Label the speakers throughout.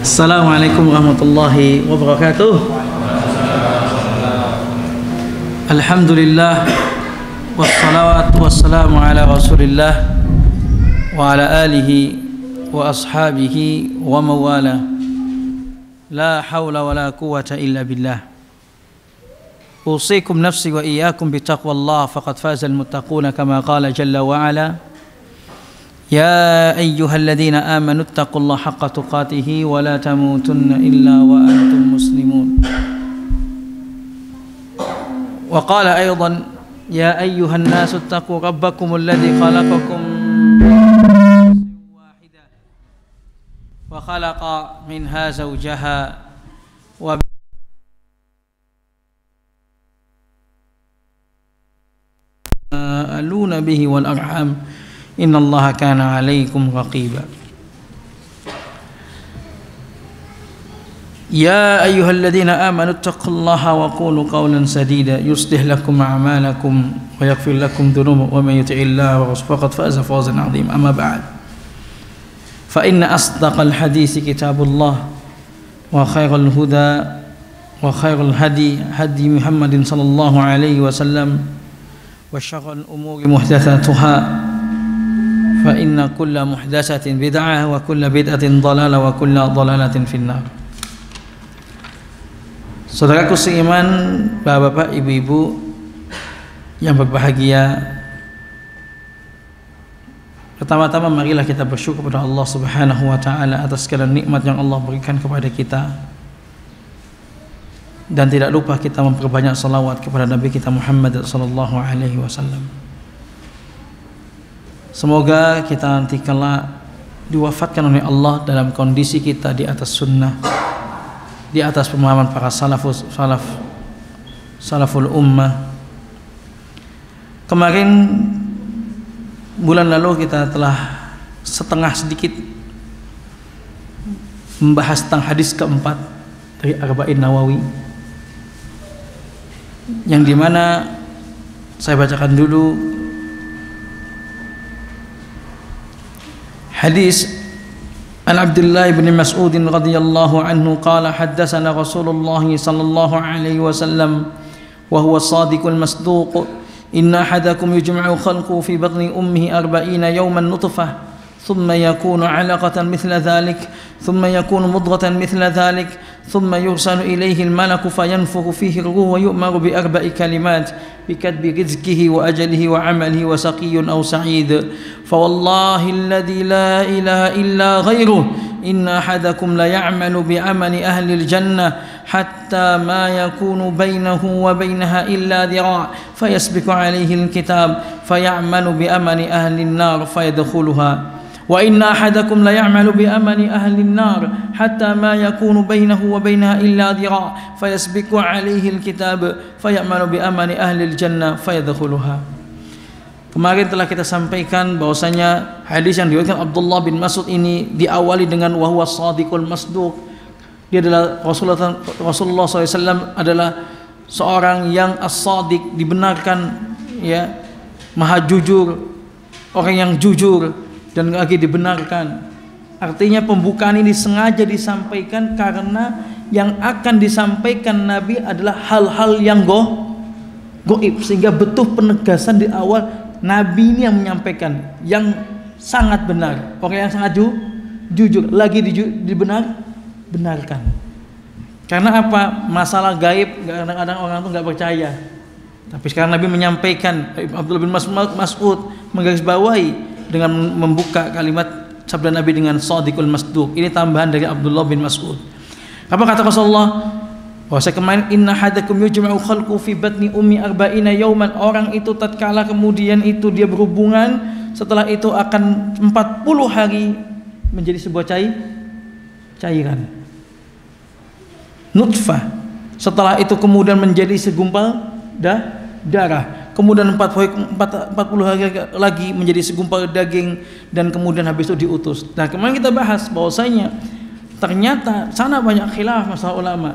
Speaker 1: Assalamualaikum warahmatullahi wabarakatuh. Alhamdulillah wassalawatu wassalamu ala rasulillah wa ala alihi wa ashabihi wa mawala. La hawla wa la quwwata illa billah. Usikum nafsi wa iyyakum bitaqwallah faqad fazal muttaquna kama qala jalla wa ala. Ya ayyuhalladzina amanu taqullaha haqqa tuqatih wa la tamutunna illa wa antum muslimun. Wa qala aydan ya ayyuhan nasu taqu rabbakumul ladzi khalaqakum wahidah wa khalaqa minha zawjaha wa aluna bihi wal arham innallaha kana 'alaikum raqiba. Ya ayyuhalladzina amanu taqullaha wa qulu qawlan sadida yuslih lakum a'malakum wa yaghfir lakum dhunubakum wa may yuti'illaha wa rasulahu faqad faza fawzan 'azima. Amma ba'd. Fa inna asdaqal haditsi kitabullah wa khairal huda wa khairal hadi Muhammadin sallallahu alaihi wasallam wa syarrul umuri muhdatsatuha fa inna kulla muhdatsatin bid'ah wa kulla bid'atin dhalalah wa kulla dhalalatin finnar. Saudaraku seiman, bapak-bapak, ibu-ibu yang berbahagia, pertama-tama marilah kita bersyukur kepada Allah Subhanahu wa taala atas segala nikmat yang Allah berikan kepada kita. Dan tidak lupa kita memperbanyak salawat kepada Nabi kita Muhammad sallallahu alaihi wasallam. Semoga kita nanti kala diwafatkan oleh Allah dalam kondisi kita di atas sunnah, di atas pemahaman para salaful ummah. Kemarin bulan lalu kita telah setengah sedikit membahas tentang hadis keempat dari Arba'in Nawawi, yang dimana saya bacakan dulu hadis an Abdullah bin Mas'ud radhiyallahu anhu qala haddatsana Rasulullah sallallahu alaihi wasallam wa huwa as-sadiqul masduq inna ahadakum yujma'u khalquhu fi batni ummihi 40 yawman nutfah thumma yakunu 'alaqatan mithla dhalik thumma yakunu mudghatan mithla dhalik thumma yursalu ilayhi al-malaku fayanfukhu fihi ar-ruh wa yu'maru bi arba'i kalimat bikatbi rizqihi wa ajalihi wa 'amalihi wa saqiyyun aw sa'id fa wallahi alladhi la ilaha illa ghayruhu inna ahadakum la ya'malu bi 'amali ahli al-jannah hatta ma yakunu bainahu wa bainaha illa dhira' fayasbiqu alayhi al-kitab fay'amalu bi amali ahli an-nar fayadkhuluha wa inna ahadakum la ya'malu bi amali ahli an-nar hatta ma yakunu bainahu wa bainaha illa dhira' fayasbiqu alayhi al-kitab fay'amalu bi amali ahli al-jannah fayadkhuluha. Kemarin telah kita sampaikan bahwasanya hadis yang diriwayatkan Abdullah bin Mas'ud ini diawali dengan wa huwa shadiqul masduq. Dia adalah Rasulullah SAW adalah seorang yang as-sadiq, dibenarkan, ya, maha jujur, orang yang jujur dan lagi dibenarkan. Artinya pembukaan ini sengaja disampaikan karena yang akan disampaikan Nabi adalah hal-hal yang goib, sehingga betul penegasan di awal Nabi ini yang menyampaikan yang sangat benar, orang yang sangat jujur, lagi dibenarkan. Karena apa? Masalah gaib kadang-kadang orang itu nggak percaya. Tapi sekarang Nabi menyampaikan, Abdullah bin Mas'ud menggarisbawahi dengan membuka kalimat sabda Nabi dengan shadiqul masduq. Ini tambahan dari Abdullah bin Mas'ud. Apa kata Rasulullah? Bahwa kemarin inna hadakum yujma'u khalqu fi batni ummi 40 yawman. Orang itu tatkala kemudian itu dia berhubungan, setelah itu akan 40 hari menjadi sebuah cairan nutfah. Setelah itu kemudian menjadi segumpal darah. Kemudian 40 hari lagi menjadi segumpal daging, dan kemudian habis itu diutus. Nah, kemarin kita bahas bahwasanya ternyata sana banyak khilaf masalah ulama,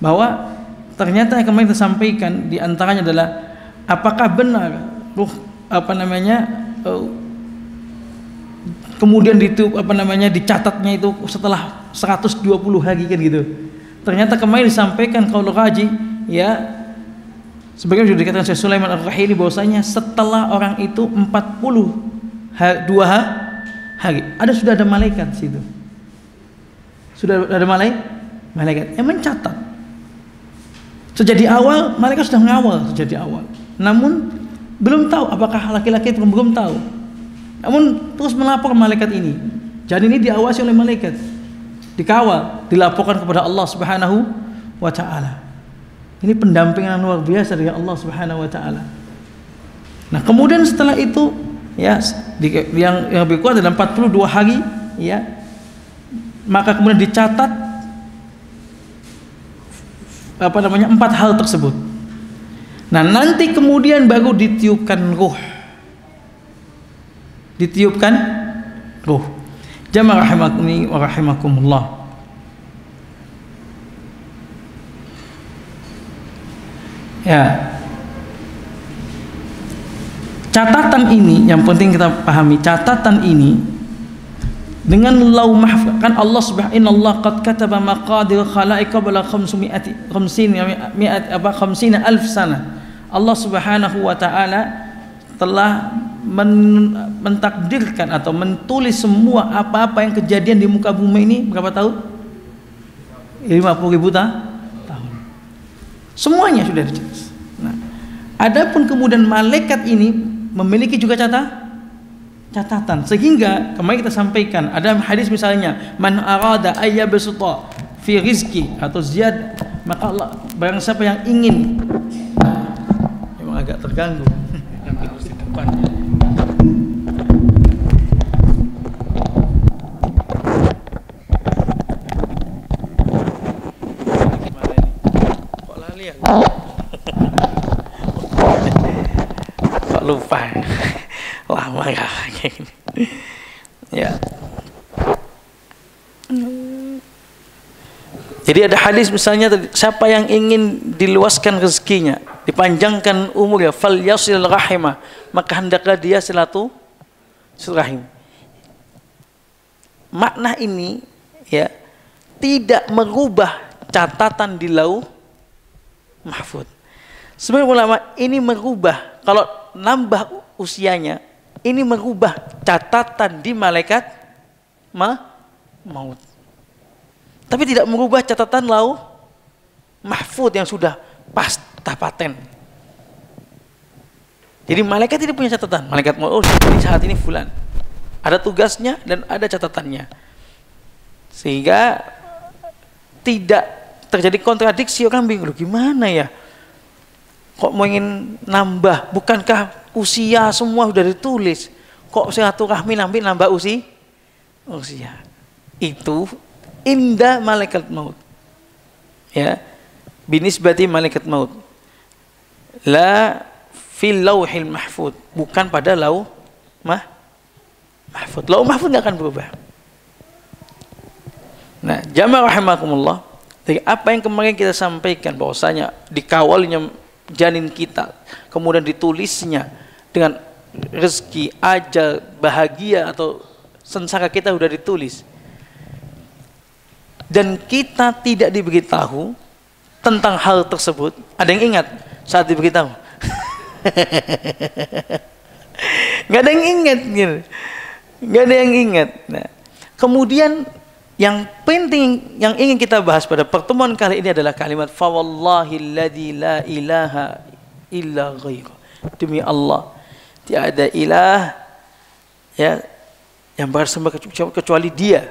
Speaker 1: bahwa ternyata yang kemarin kita sampaikan di antaranya adalah apakah benar kemudian dicatatnya itu setelah 120 hari kan gitu. Ternyata kemarin disampaikan qaul Raji ya, sebagian sudah dikatakan Syekh Sulaiman Ar-Rahili bahwasanya setelah orang itu 42 hari sudah ada malaikat situ. Sudah ada malaikat yang mencatat. Sejak di awal malaikat sudah mengawal sejak di awal. Namun belum tahu apakah laki-laki itu, belum tahu. Namun terus melapor malaikat ini. Jadi ini diawasi oleh malaikat, dikawal, dilaporkan kepada Allah Subhanahu wa taala. Ini pendampingan luar biasa dari Allah Subhanahu wa taala. Nah, kemudian setelah itu ya yang lebih kuat dalam 42 hari ya, maka kemudian dicatat 4 hal tersebut. Nah, nanti kemudian baru ditiupkan ruh. Jamaah rahimani wa rahimakumullah. Ya. Catatan ini yang penting kita pahami, catatan ini dengan lauh mahfuz kan Allah subhanahu Allah qad kataba maqadir khalaiq qabla 50 alf sana. Allah Subhanahu wa taala telah mentakdirkan atau menulis semua apa-apa yang kejadian di muka bumi ini berapa tahun? 50.000 tahun. Semuanya sudah ditulis. Nah, adapun kemudian malaikat ini memiliki juga catatan, sehingga kemarin kita sampaikan ada hadis misalnya man arada ayyabsuta fi rizqi atau ziyad, maka Allah barang siapa yang ingin memang agak terganggu harus di depan. Kok lali ya? Kok lupa? Lama kayaknya ini. Ya. Jadi ada hadis misalnya, siapa yang ingin diluaskan rezekinya, dipanjangkan umurnya, fal yasil rahimah, maka hendaklah dia silaturahim. Makna ini ya tidak merubah catatan di lauh mahfud. Sebenarnya ulama ini merubah, kalau nambah usianya ini merubah catatan di malaikat maut. Tapi tidak merubah catatan lauh mahfud yang sudah pasta paten. Jadi malaikat tidak punya catatan. Malaikat maut, oh saat ini fulan. Ada tugasnya dan ada catatannya. Sehingga tidak terjadi kontradiksi, orang bingung, gimana ya? Kok mau ingin nambah? Bukankah usia semua sudah ditulis? Kok silaturahmi nambah usia? Itu indah malaikat maut. Ya. Binisbati malaikat maut. La fil lauhil mahfud, bukan pada lauh mahfud. Lauh mahfud tidak akan berubah. Nah, jamaah rahimakumullah, dari apa yang kemarin kita sampaikan bahwasanya dikawalnya janin kita, kemudian ditulisnya dengan rezeki, ajal, bahagia atau sengsara kita sudah ditulis, dan kita tidak diberitahu tentang hal tersebut. Ada yang ingat saat diberitahu? Nggak ada yang ingat gitu. Nggak ada yang ingat. Nah, kemudian yang penting yang ingin kita bahas pada pertemuan kali ini adalah kalimat fawallahilladzi la ilaha illa ghairu. Demi Allah tiada ilah ya yang bersembah kecuali Dia.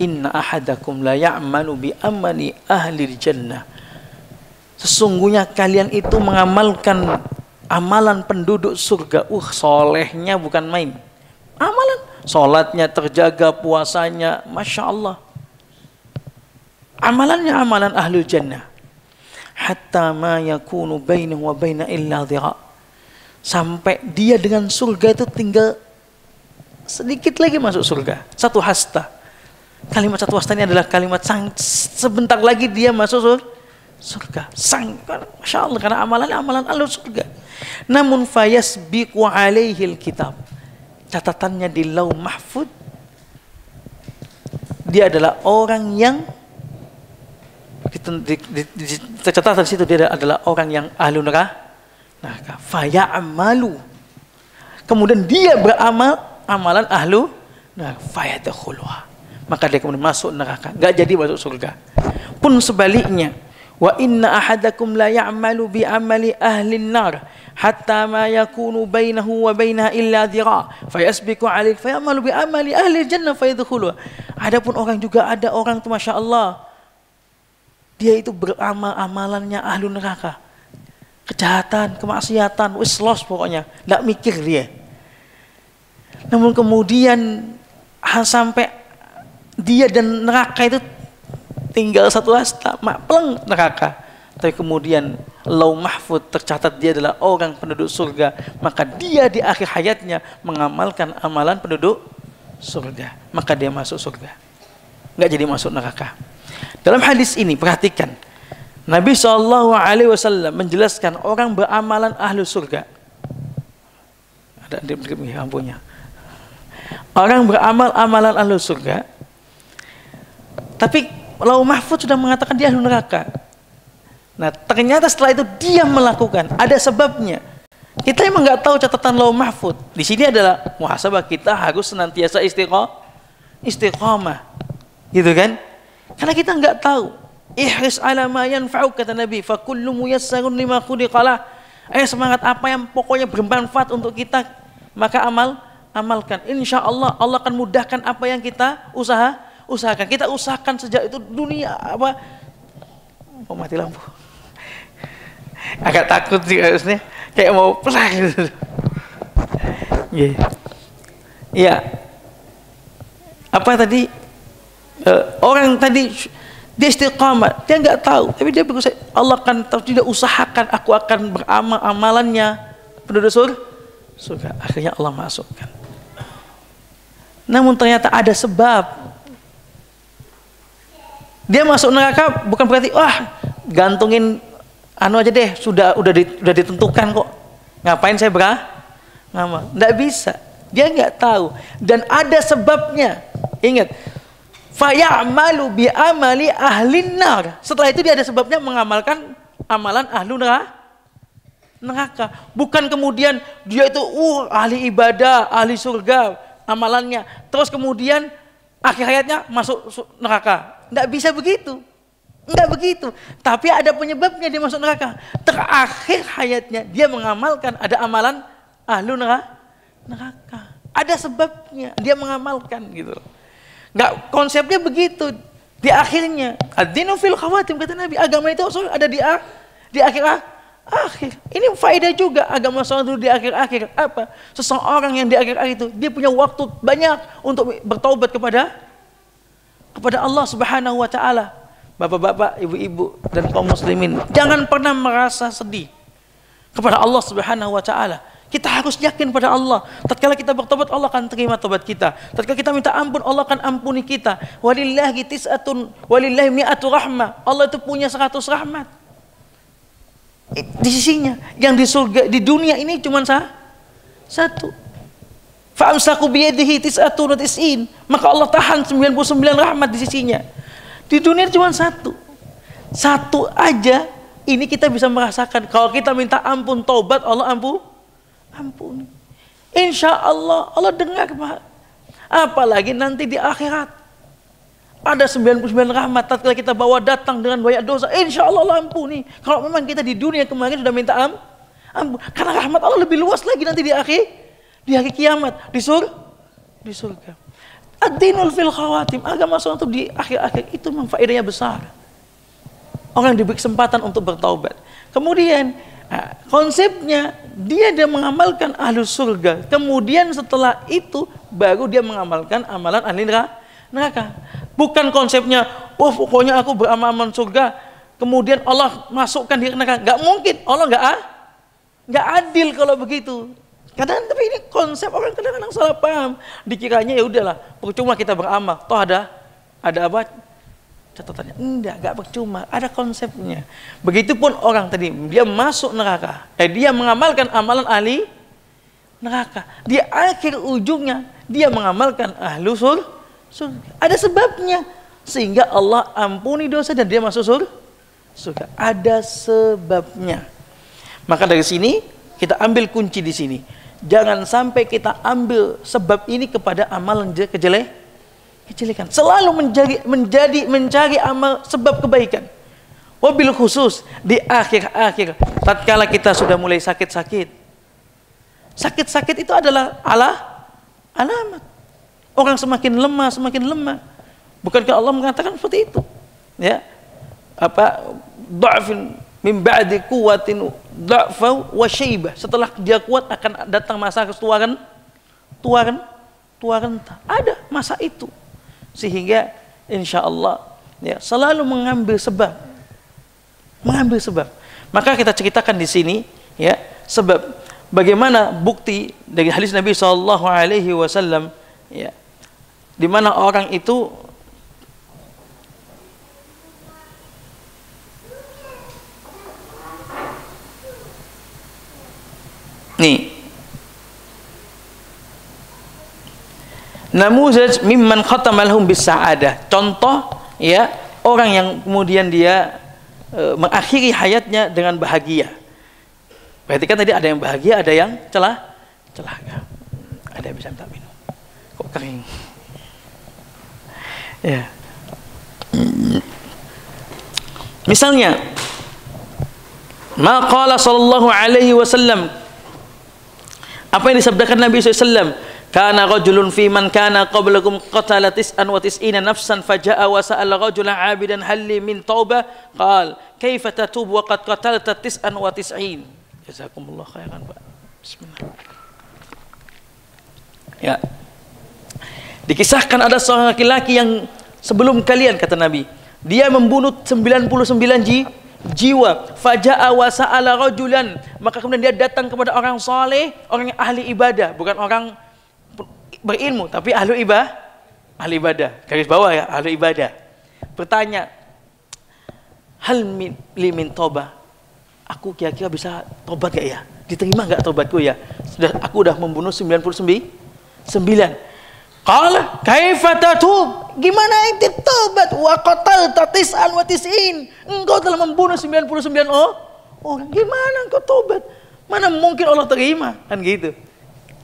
Speaker 1: Inna ahadakum la ya'malu bi amali ahli jannah. Sesungguhnya kalian itu mengamalkan amalan penduduk surga. Solehnya bukan main. Amalan, sholatnya terjaga, puasanya, masya Allah. Amalannya amalan ahlul jannah. Hatta ma yakunu bainahu wa baina illa dhira'. Sampai dia dengan surga itu tinggal sedikit lagi masuk surga. Satu hasta. Kalimat satu hasta ini adalah kalimat sebentar lagi dia masuk surga. Masya Allah, karena amalan ahlul surga. Namun fayasbiqu alaihil kitab. Catatannya di lauh mahfud dia adalah orang yang tercatat di situ, dia adalah orang yang ahlu neraka. Faya'malu, kemudian dia beramal amalan ahlu neraka, fayadkhuluha, maka dia kemudian masuk neraka, enggak jadi masuk surga. Pun sebaliknya, wa inna ahadakum la ya'malu bi amali ahli an-nar hatta ma yakunu bainahu wa bainaha illa dhira fayasbiqu alaih fayamalu bi amali ahli jannah fayadkhuluha. Adapun orang juga ada orang itu Masya Allah, dia itu beramal amalannya ahlu neraka, kejahatan, kemaksiatan, wis los pokoknya, enggak mikir dia. Namun kemudian sampai dia dan neraka itu tinggal satu hasta, pleng neraka. Tapi kemudian lauh mahfud tercatat dia adalah orang penduduk surga, maka dia di akhir hayatnya mengamalkan amalan penduduk surga, maka dia masuk surga, nggak jadi masuk neraka. Dalam hadis ini perhatikan, Nabi SAW menjelaskan orang beramalan ahlu surga. Ada di ampunya. Orang beramal amalan ahlu surga, tapi lauh mahfud sudah mengatakan dia ahlu neraka. Nah, ternyata setelah itu dia melakukan, ada sebabnya. Kita emang nggak tahu catatan lauh mahfud. Di sini adalah muhasabah, kita harus senantiasa istiqamah, gitu kan? Karena kita nggak tahu. Ihris ala ma yanfa'uk, kata Nabi, fa kullu muyassarun lima khuliqalah. Semangat apa yang pokoknya bermanfaat untuk kita, maka amalkan. Insya Allah Allah akan mudahkan apa yang kita usahakan. Kita usahakan sejak itu dunia apa? Mau mati lampu. Agak takut sih harusnya, kayak mau perang gitu. Iya. Apa tadi? Orang tadi dia istiqamah, dia nggak tahu, tapi dia berusaha. Allah akan tidak usahakan, aku akan beramal amalannya penduduk surga. Akhirnya Allah masukkan. Namun ternyata ada sebab. Dia masuk neraka bukan berarti gantungin anu aja deh, sudah ditentukan kok. Ngapain saya beramal? Nggak bisa. Dia nggak tahu dan ada sebabnya. Ingat, fayamalu bi amali ahlin nar. Setelah itu dia ada sebabnya mengamalkan amalan ahlu neraka. Bukan kemudian dia itu ahli ibadah, ahli surga amalannya, terus kemudian akhir hayatnya masuk neraka. Nggak bisa begitu, nggak begitu. Tapi ada penyebabnya dia masuk neraka. Terakhir hayatnya dia mengamalkan, ada amalan ahlu neraka. Ada sebabnya dia mengamalkan gitu. Nggak, konsepnya begitu. Di akhirnya, ad-dinu fil khawatim, kata Nabi. Agama itu ada di akhir. Ini faedah juga agama seorang dulu di akhir-akhir. Apa? Seseorang yang di akhir-akhir itu dia punya waktu banyak untuk bertaubat kepada Allah Subhanahu wa taala. Bapak-bapak, ibu-ibu dan kaum muslimin, jangan pernah merasa sedih kepada Allah Subhanahu wa taala. Kita harus yakin pada Allah. Tatkala kita bertobat, Allah akan terima tobat kita. Tatkala kita minta ampun, Allah akan ampuni kita. Walillahi mi'atu rahmah. Allah itu punya 100 rahmat di sisinya. Yang di surga, di dunia ini cuma satu. Fa'amsaku biyadihi tis'atun wa tis'in. Maka Allah tahan 99 rahmat di sisinya. Di dunia cuma satu. Satu aja ini kita bisa merasakan. Kalau kita minta ampun, taubat, Allah ampuni. Insya Allah Allah dengar. Apalagi nanti di akhirat ada 99 rahmat. Tatkala kita bawa datang dengan banyak dosa, insya Allah Allah ampuni. Kalau memang kita di dunia kemarin sudah minta ampun, karena rahmat Allah lebih luas lagi nanti di hari kiamat, di surga. Ad-dinul fil khawatim, agama seorang itu di akhir-akhir itu memang faedahnya besar. Orang diberi kesempatan untuk bertaubat. Kemudian konsepnya dia mengamalkan ahlu surga. Kemudian setelah itu baru dia mengamalkan amalan ahli neraka. Bukan konsepnya, pokoknya aku beramal surga, kemudian Allah masukkan di neraka. Nggak mungkin, Allah nggak adil kalau begitu. Kadang tapi ini konsep orang kadang-kadang salah paham. Dikiranya ya udahlah, percuma kita beramal. Toh ada apa? Catatannya. Enggak percuma, ada konsepnya. Begitupun orang tadi, dia masuk neraka. Dia mengamalkan amalan ahli neraka. Di akhir ujungnya dia mengamalkan ahlu surga. Ada sebabnya. Sehingga Allah ampuni dosa dan dia masuk surga. Ada sebabnya. Maka dari sini kita ambil kunci di sini. Jangan sampai kita ambil sebab ini kepada amalan kejelekan. Selalu mencari amal sebab kebaikan. Wabil khusus di akhir-akhir tatkala kita sudah mulai sakit-sakit. Sakit-sakit itu adalah alamat. Orang semakin lemah. Bukankah Allah mengatakan seperti itu? Ya. Dha'fin min ba'di quwwatin dha'fa wa syaibah. Setelah dia kuat akan datang masa ketuaran. Ada masa itu. Sehingga insyaallah ya selalu mengambil sebab. Maka kita ceritakan di sini ya sebab bagaimana bukti dari hadis Nabi sallallahu alaihi wasallam ya di mana orang itu nih namuzaj mimman khatama lahum bis sa'adah. Contoh ya orang yang kemudian dia mengakhiri hayatnya dengan bahagia. Berarti kan tadi ada yang bahagia, ada yang celaka. Ada yang bisa minta minum. Kok kering? Ya. Misalnya ma qala sallallahu alaihi wasallam, apa yang disabdakan Nabi SAW, kana rajulun fi man kana qablakum qatala tis'an wa tis'ina nafsan faja'a wa sa'ala rajulan 'abidan hal li min taubah qal kaifa tatub wa qad qatalta tis'an wa tis'in. Jazakumullah khairan, Pak. Bismillah. Ya. Dikisahkan ada seorang laki-laki yang sebelum kalian, kata Nabi, dia membunuh 99 jiwa. Faja'a wa sa'ala rajulan, maka kemudian dia datang kepada orang saleh, orang yang ahli ibadah, bukan orang berilmu tapi ahli ibadah. Garis bawah ya, ahli ibadah. Bertanya, hal min toba, aku kira-kira bisa tobat gak ya? Diterima gak tobatku ya? Aku udah membunuh 99. Qala kaifa tatub? Gimana ente tobat? Wa qatalta tis'an wa tis'in. Engkau telah membunuh 99 orang. Gimana engkau tobat? Mana mungkin Allah terima? Kan gitu.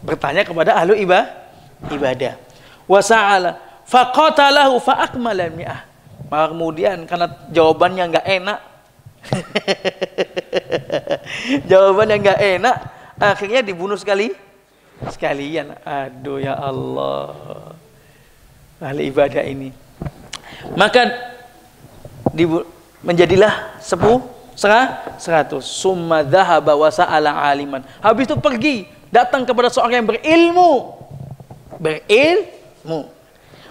Speaker 1: Bertanya kepada ahli ibadah. Wa sa'ala faqatalahu fa akmala mi'ah. Maka kemudian karena jawabannya enggak enak. Jawabannya enggak enak, akhirnya dibunuh sekalian. Aduh ya Allah. Ahli ibadah ini. Maka menjadilah 100. Summa dhahaba wa sa'ala aliman. Habis itu pergi datang kepada seorang yang berilmu.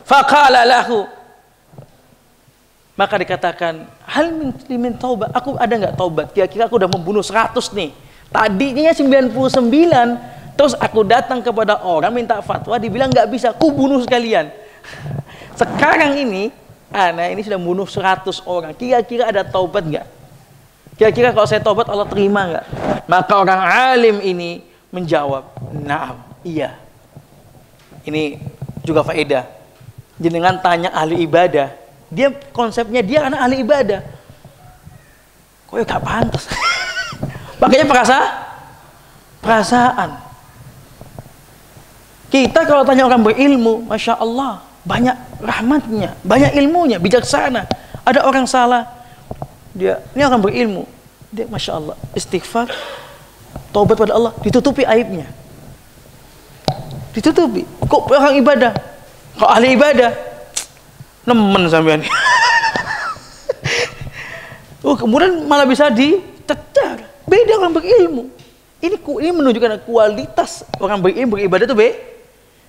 Speaker 1: Faqala lahu, maka dikatakan, hal min taubat, aku ada enggak taubat? Kira-kira aku udah membunuh 100 nih. Tadinya 99, terus aku datang kepada orang minta fatwa, dibilang enggak bisa, ku bunuh sekalian. Sekarang ini, anak ini sudah membunuh 100 orang. Kira-kira ada taubat enggak? Kira-kira kalau saya taubat Allah terima enggak? Maka orang alim ini menjawab, "Na'am, iya." Ini juga faedah. Jenengan tanya ahli ibadah, dia konsepnya dia anak ahli ibadah. Kok ya gak pantas. Makanya perasaan. Kita kalau tanya orang berilmu, Masya Allah, banyak rahmatnya, banyak ilmunya, bijaksana. Ada orang salah, ini orang berilmu, dia Masya Allah, istighfar, taubat pada Allah, ditutupi aibnya. Ditutupi. Kok orang ibadah? Kok ahli ibadah? Nemen sampean. Kemudian malah bisa ditecar. Beda orang berilmu. Ini menunjukkan kualitas orang berilmu beribadah itu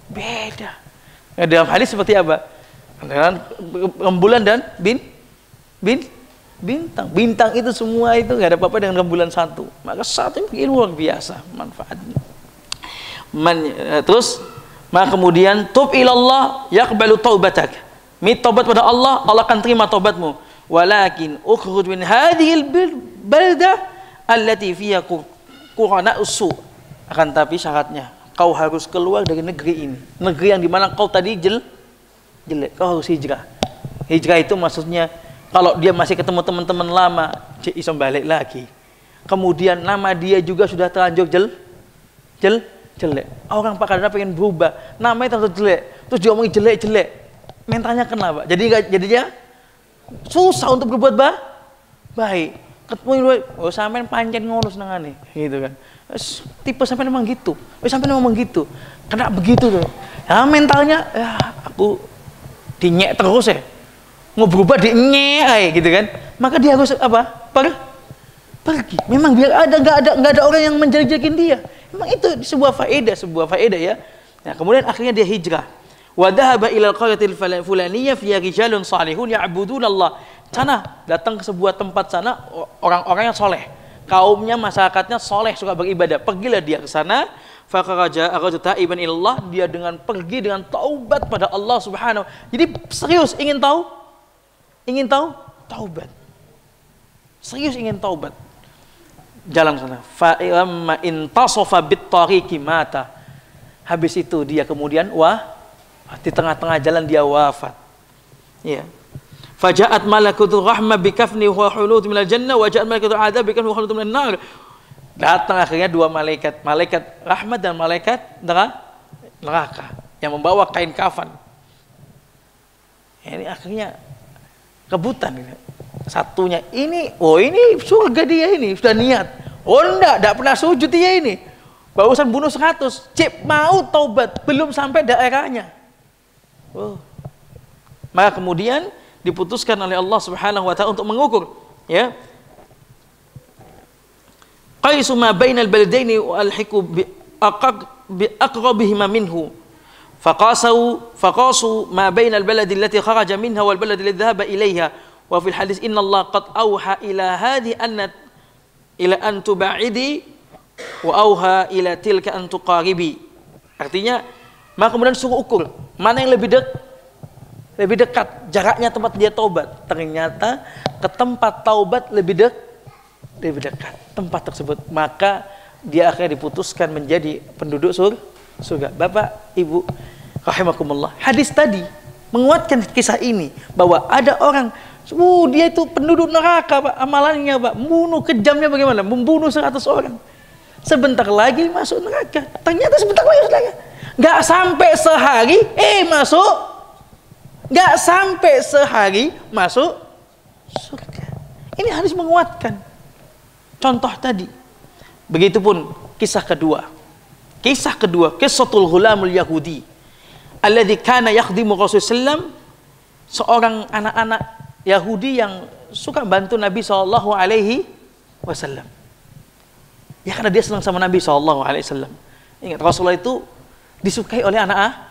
Speaker 1: beda. Nah, dalam hadis seperti apa? Dengan rembulan dan bintang. Bintang itu semua itu nggak ada apa-apa dengan rembulan satu. Maka satu ilmu luar biasa manfaatnya. Terus maka kemudian tub ilallah yaqbalu taubatak. Taubat pada Allah, Allah akan terima taubatmu. Walakin ukhruj min hadhil baldah allati fiha qurana usu. Akan tapi syaratnya kau harus keluar dari negeri ini. Negeri yang dimana kau tadi jelek, kau harus hijrah. Hijrah itu maksudnya kalau dia masih ketemu teman-teman lama, dia bisa balik lagi. Kemudian nama dia juga sudah terlanjur jelek. Orang kadang pengen berubah, namanya terlalu jelek, terus dia ngomongin jelek. Mentalnya kenapa? Jadinya susah untuk berbuat baik. Ketemu oh sampean pancen ngono senengane, gitu kan. Tipe sampean memang gitu. Sampean memang gitu. Kena begitu tuh. Ya mentalnya ya aku dinyek terus ya. Mau berubah dinyek aja gitu kan. Maka dia harus apa? Pergi. Memang biar enggak ada orang yang menjelek-jelekin dia. Memang itu sebuah faedah ya. Nah, kemudian akhirnya dia hijrah. Wa dhahaba ila al-qaryatil fulaniyah fiha rijalun salihun ya'budunallah. Sana datang ke sebuah tempat sana orang-orang yang soleh, kaumnya masyarakatnya soleh suka beribadah. Pergilah dia ke sana. Faqaraja ta'iban ilallah, dia pergi dengan taubat pada Allah Subhanahu. Jadi serius ingin tahu taubat. Serius ingin taubat. Jalan sana. Fa imma intasafa bit tariqi mata. Habis itu dia kemudian di tengah-tengah jalan dia wafat. Ya. Faja'at malakutur rahmah bikafni wa hulut minal jannah wa ja'at malakutur adzab bikafni wa hulut minan nar. Datang akhirnya dua malaikat rahmat dan malaikat neraka yang membawa kain kafan. Ini akhirnya kebutan. Satunya ini surga dia ini sudah niat. Enggak pernah sujud dia ini. Barusan bunuh 100, mau taubat, belum sampai daerahnya. Maka kemudian diputuskan oleh Allah Subhanahu wa taala untuk mengukur, ya. Qaisu ma bainal baladaini wa alhiqu bi aqrabihima minhu. Faqasu ma bainal baladi allati kharaja minha wal baladi alladhi dhahaba ilayha. Wa fil hadis inna Allah qad auha ila hadhi ila an tuba'idi wa auha ila tilka an tuqaribi. Artinya, maka kemudian suruh ukur mana yang lebih dekat jaraknya tempat dia taubat. Ternyata ke tempat taubat lebih dekat tempat tersebut. Maka dia akhirnya diputuskan menjadi penduduk surga. Bapak, Ibu, rahimakumullah. Hadis tadi menguatkan kisah ini bahwa ada orang dia itu penduduk neraka, Pak. Amalannya, Pak, membunuh, kejamnya bagaimana? Membunuh 100 orang. Sebentar lagi masuk neraka. Ternyata sebentar lagi masuk neraka. Enggak sampai sehari masuk. Nggak sampai sehari masuk surga. Ini harus menguatkan contoh tadi. Begitupun kisah kedua, kisahul ghulamul Yahudi alladzi kana yakhdimu Rasulullah, seorang anak-anak Yahudi yang suka bantu Nabi SAW. Ya karena dia senang sama Nabi SAW. Ingat, Rasulullah itu disukai oleh anak-anak.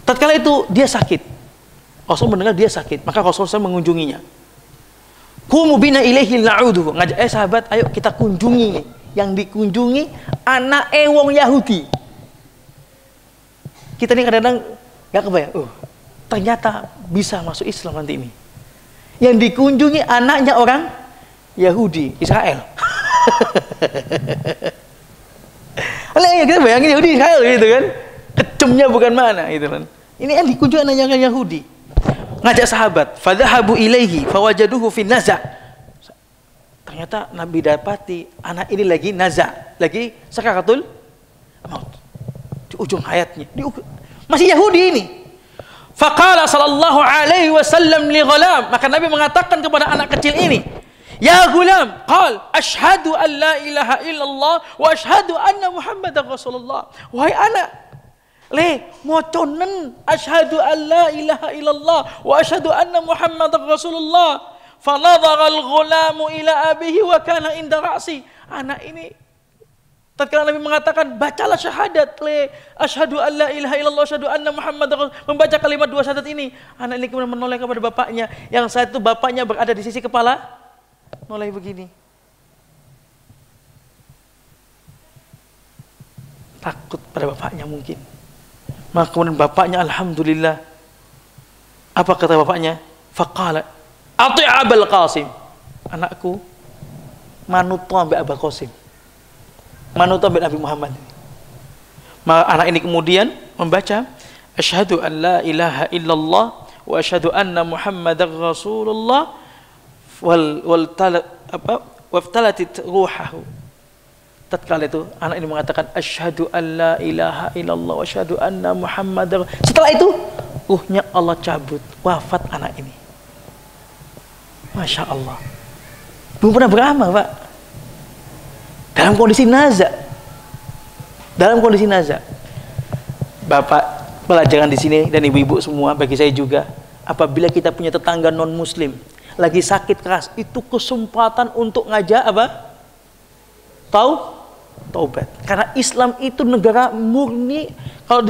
Speaker 1: Tatkala itu dia sakit, Rasul mendengar dia sakit, maka Rasulullah mengunjunginya. Qumu bina ilaihi na'uduhu. Ngajak, sahabat, ayo kita kunjungi. Yang dikunjungi anak wong Yahudi. Kita ini kadang-kadang nggak kebayang, ternyata bisa masuk Islam nanti ini. Yang dikunjungi anaknya orang Yahudi, Israel. Kita bayangin Yahudi Israel gitu kan. Kecemnya bukan mana gitu kan. Ini yang dikunjungi anaknya Yahudi. Ngajak sahabat, fadhahabu ilaihi fawajaduhu fi naza'. Ternyata Nabi dapati anak ini lagi naza', lagi sakaratul maut. Di ujung hayatnya. Masih Yahudi ini. Faqala sallallahu alaihi wasallam li ghulam, maka Nabi mengatakan kepada anak kecil ini, ya gulam, qal asyhadu an la ilaha illallah wa asyhadu anna Muhammadar Rasulullah. Wahai anak, moconen asyhadu an la ilaha illallah wa asyhadu anna Muhammadar Rasulullah. Fanadhara al-ghulamu ila abihi wa kana inda ra'si. Anak ini tatkala Nabi mengatakan bacalah syahadat, asyhadu an la ilaha illallah asyhadu anna Muhammadar Rasulullah, membaca kalimat dua syahadat ini, anak ini kemudian menoleh kepada bapaknya, yang satu bapaknya berada di sisi kepala, noleh begini. Takut pada bapaknya mungkin. Maka kemudian bapaknya, alhamdulillah, apa kata bapaknya? Faqala ati' Abul Qasim. Anakku, manut ambek Abul Qasim, manut ambek Nabi Muhammad. Maka anak ini kemudian membaca asyhadu an la ilaha illallah wa asyhadu anna muhammadar rasulullah waftalatit ruhahu. Tatkala itu anak ini mengatakan asyhadu an la ilaha illallah wa asyhadu anna muhammadar. Setelah itu ruhnya Allah cabut, wafat anak ini. Masya Allah. Belum pernah beramal, Pak. Dalam kondisi naza. Dalam kondisi naza. Bapak, pelajaran di sini dan ibu-ibu semua, bagi saya juga, apabila kita punya tetangga non muslim lagi sakit keras, itu kesempatan untuk ngajak apa? Taubat. Karena Islam itu negara murni. Kalau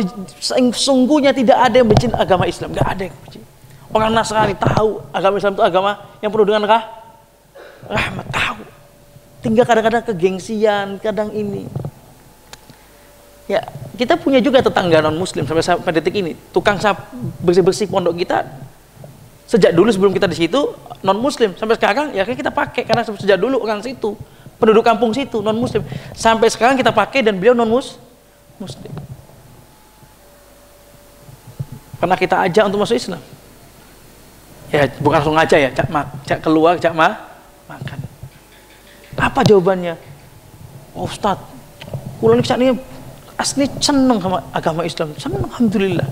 Speaker 1: sungguhnya tidak ada yang benci agama Islam, nggak ada yang benci. Orang Nasrani tahu agama Islam itu agama yang penuh dengan rahmat, tahu. Tinggal kadang-kadang kegengsian, kadang ini. Ya, kita punya juga tetangga non muslim sampai detik ini. Tukang bersih-bersih pondok kita sejak dulu sebelum kita di situ non muslim, sampai sekarang ya kita pakai karena sejak dulu orang situ, penduduk kampung situ non muslim. Sampai sekarang kita pakai dan beliau non muslim. Pernah kita ajak untuk masuk Islam. Ya, bukan langsung aja ya, cak keluar, cak makan. Apa jawabannya? Oh, Ustaz, kula ini asli seneng sama agama Islam, seneng alhamdulillah.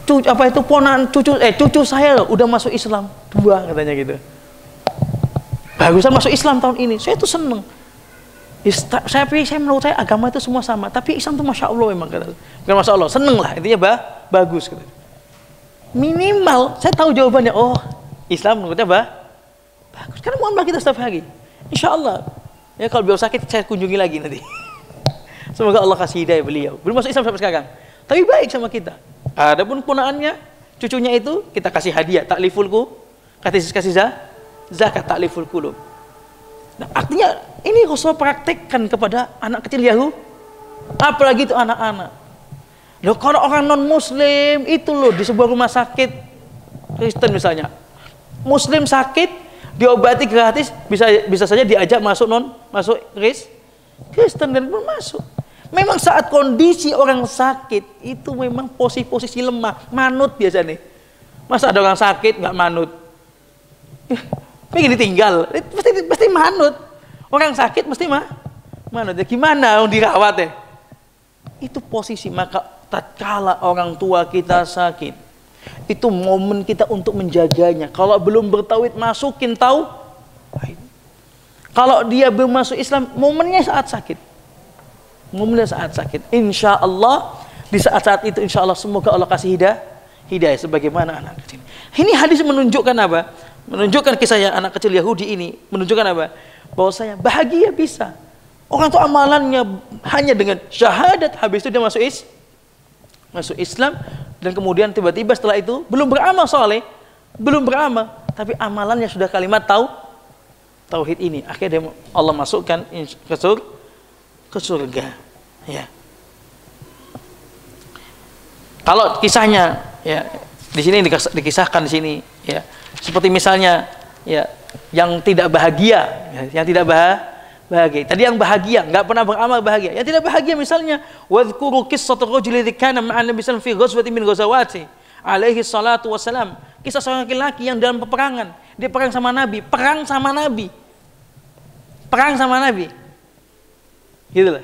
Speaker 1: Cucu saya loh, udah masuk Islam 2 katanya gitu. Bagusan masuk Islam tahun ini, saya tuh seneng. Menurut saya agama itu semua sama, tapi Islam tuh masya Allah memang kata. Bukan masya Allah, seneng lah, intinya bagus kata. Minimal saya tahu jawabannya. Oh, Islam menurutnya bagus. Karena muamalah kita setiap hari. Insya Allah. Ya kalau beliau sakit saya kunjungi lagi nanti. Semoga Allah kasih hidayah beliau. Belum masuk Islam sampai sekarang, tapi baik sama kita. Adapun ponaannya, cucunya itu kita kasih hadiah taklifulku, kasih zakat takliful qulub. Nah, artinya ini Rasul praktekkan kepada anak kecil Yahudi, apalagi itu anak-anak. Loh, kalau orang non muslim itu loh di sebuah rumah sakit Kristen misalnya, muslim sakit diobati gratis, bisa saja diajak masuk Kristen dan pun masuk. Memang saat kondisi orang sakit itu memang posisi lemah, manut biasanya. Masa ada orang sakit nggak manut? Pengen ditinggal, pasti manut. Orang sakit mesti manut. Ya gimana dirawat ya? Itu posisi. Maka tatkala orang tua kita sakit, itu momen kita untuk menjaganya. Kalau belum bertauhid, masukin tauhid. Kalau dia belum masuk Islam, momennya saat sakit. Insya Allah di saat-saat itu, insya Allah semoga Allah kasih hidayah sebagaimana anak kecil. Ini hadis menunjukkan apa? Menunjukkan kisah anak kecil Yahudi ini. Menunjukkan apa? Bahwasanya bahagia bisa. Orang tuh amalannya hanya dengan syahadat, habis itu dia masuk Islam, dan kemudian tiba-tiba setelah itu belum beramal soleh, tapi amalannya sudah kalimat tauhid ini. Akhirnya Allah masukkan ke surga. Ya. Kalau kisahnya ya di sini dikisahkan di sini ya, seperti misalnya ya yang tidak bahagia, ya, yang tidak bahagia. Tadi yang bahagia nggak pernah beramal bahagia. Yang tidak bahagia misalnya wadhkuru qissata rajulin kana ma'an nabi sallallahu alaihi wasallam fi ghazwatin min ghazawati alaihi salatu wassalam. Kisah seorang laki-laki yang dalam peperangan, dia perang sama Nabi. Gitu lah.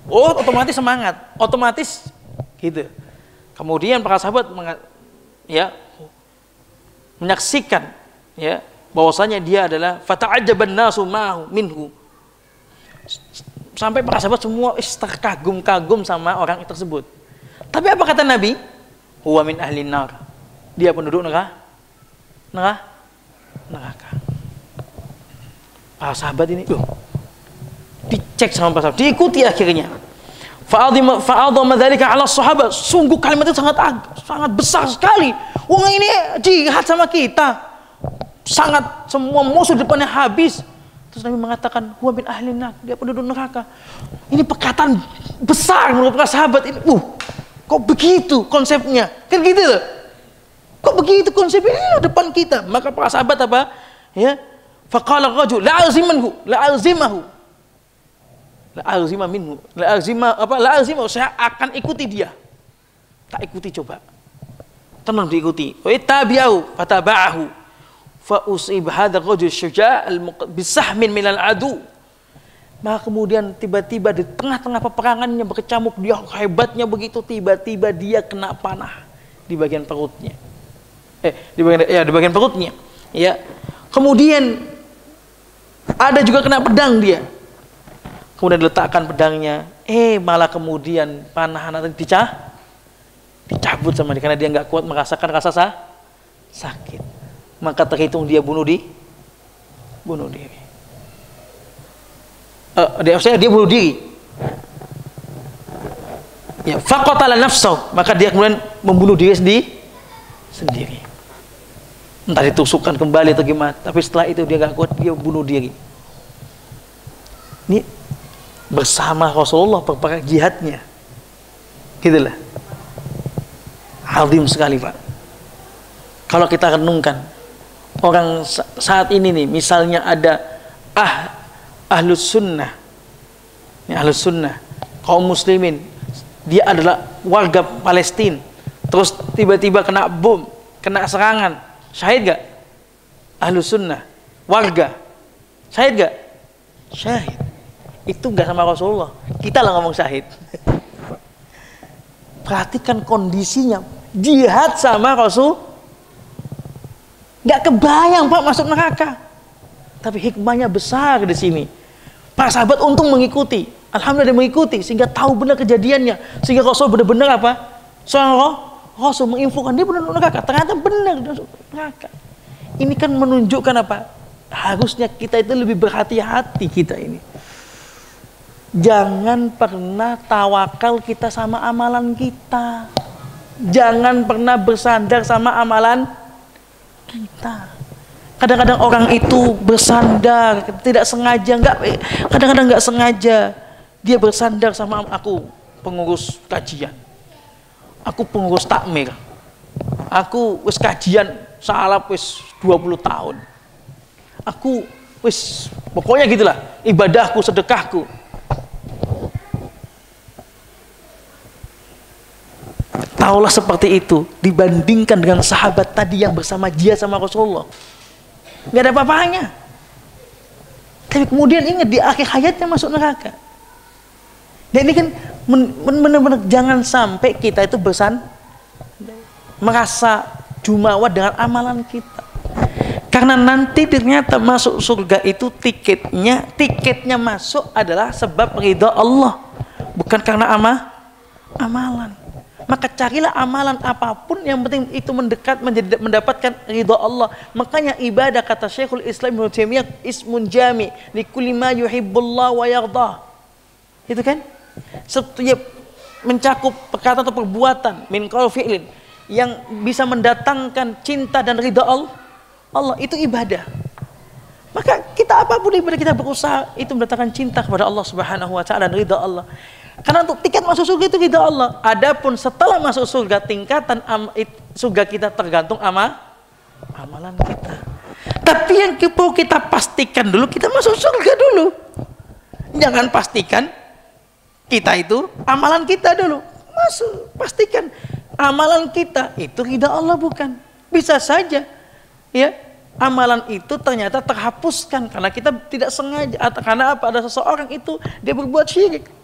Speaker 1: Oh, otomatis semangat, otomatis gitu. Kemudian para sahabat menyaksikan ya bahwasanya dia adalah fata'ajjaban nasu minhu. Sampai para sahabat semua terkagum-kagum sama orang tersebut. Tapi apa kata Nabi? Huwa min ahlin nar. Dia penduduk neraka. Para sahabat ini dicek sama para sahabat, diikuti akhirnya. Fa'adhama dzalika 'ala sahabat. Sungguh kalimat itu sangat besar sekali. Wong ini jihad sama kita. Sangat semua musuh depannya habis. Terus Nabi mengatakan huwa min ahlin nar, dia penduduk neraka. Ini perkataan besar menurut para sahabat ini. Kok begitu konsepnya? Kan gitu loh. Kok begitu konsepnya depan kita? Maka para sahabat apa? Ya. Faqala rajul la'azimahu. La arzima minhu. La arzima saya akan ikuti dia. Tak ikuti coba. Tenang diikuti. Wa tabi'u fataba'ahu. Fa usib hadha rajul syuja' bisahmin minal adu. Maka kemudian tiba-tiba di tengah-tengah peperangannya berkecamuk, dia hebatnya begitu, tiba-tiba dia kena panah di bagian perutnya. Di bagian perutnya. Ya. Kemudian ada juga kena pedang dia. Kemudian diletakkan pedangnya, malah kemudian panah anak dicabut sama dia karena dia nggak kuat merasakan rasa sakit. Maka terhitung dia bunuh diri. Dia bunuh diri. Ya, faqatala nafsahu, maka dia kemudian membunuh diri sendiri. Entah ditusukkan kembali atau gimana, tapi setelah itu dia nggak kuat, dia bunuh diri. Ini bersama Rasulullah perperang jihadnya, gitulah. Azim sekali, Pak. Kalau kita renungkan orang saat ini nih, misalnya ada ahlus sunnah, ini ahlus sunnah, kaum muslimin, dia adalah warga Palestina, terus tiba-tiba kena bom, kena serangan, syahid gak? Ahlus sunnah, warga, syahid gak? Syahid. Itu gak sama Rasulullah, kita lah ngomong syahid. Perhatikan kondisinya, jihad sama Rasul, gak kebayang Pak masuk neraka. Tapi hikmahnya besar di sini. Para sahabat untung mengikuti, alhamdulillah dia mengikuti sehingga tahu benar kejadiannya, sehingga Rasul benar-benar apa? Seorang Rasul menginfokan dia benar neraka, ternyata benar neraka. Ini kan menunjukkan apa? Harusnya kita itu lebih berhati-hati kita ini. Jangan pernah tawakal kita sama amalan kita. Jangan pernah bersandar sama amalan kita. Kadang-kadang orang itu bersandar tidak sengaja, kadang-kadang nggak sengaja dia bersandar sama aku pengurus kajian, aku pengurus takmir, aku wis kajian salap wis 20 tahun, aku wis pokoknya gitulah ibadahku, sedekahku. Taulah seperti itu dibandingkan dengan sahabat tadi yang bersama dia sama Rasulullah. Nggak ada apa-apanya. Tapi kemudian ingat di akhir hayatnya masuk neraka. Dan ini kan benar-benar jangan sampai kita itu merasa jumawa dengan amalan kita. Karena nanti ternyata masuk surga itu tiketnya masuk adalah sebab ridha Allah, bukan karena amalan. Maka carilah amalan apapun yang penting itu mendapatkan ridha Allah. Makanya ibadah kata Syekhul Islam Ibnu Taimiyah ismun jami li kulli ma yuhibbullah wa yardah. Itu kan? Setiap mencakup perkataan atau perbuatan min qaul fi'lin yang bisa mendatangkan cinta dan ridha Allah itu ibadah. Maka kita apapun ibadah kita berusaha itu mendatangkan cinta kepada Allah Subhanahu wa taala dan ridha Allah. Karena untuk tiket masuk surga itu ridha Allah. Adapun setelah masuk surga tingkatan surga kita tergantung amalan kita. Tapi yang perlu kita pastikan dulu kita masuk surga dulu. Jangan pastikan kita itu amalan kita dulu. Pastikan amalan kita itu ridha Allah bukan. Bisa saja ya amalan itu ternyata terhapuskan karena kita tidak sengaja atau karena apa ada seseorang itu dia berbuat syirik.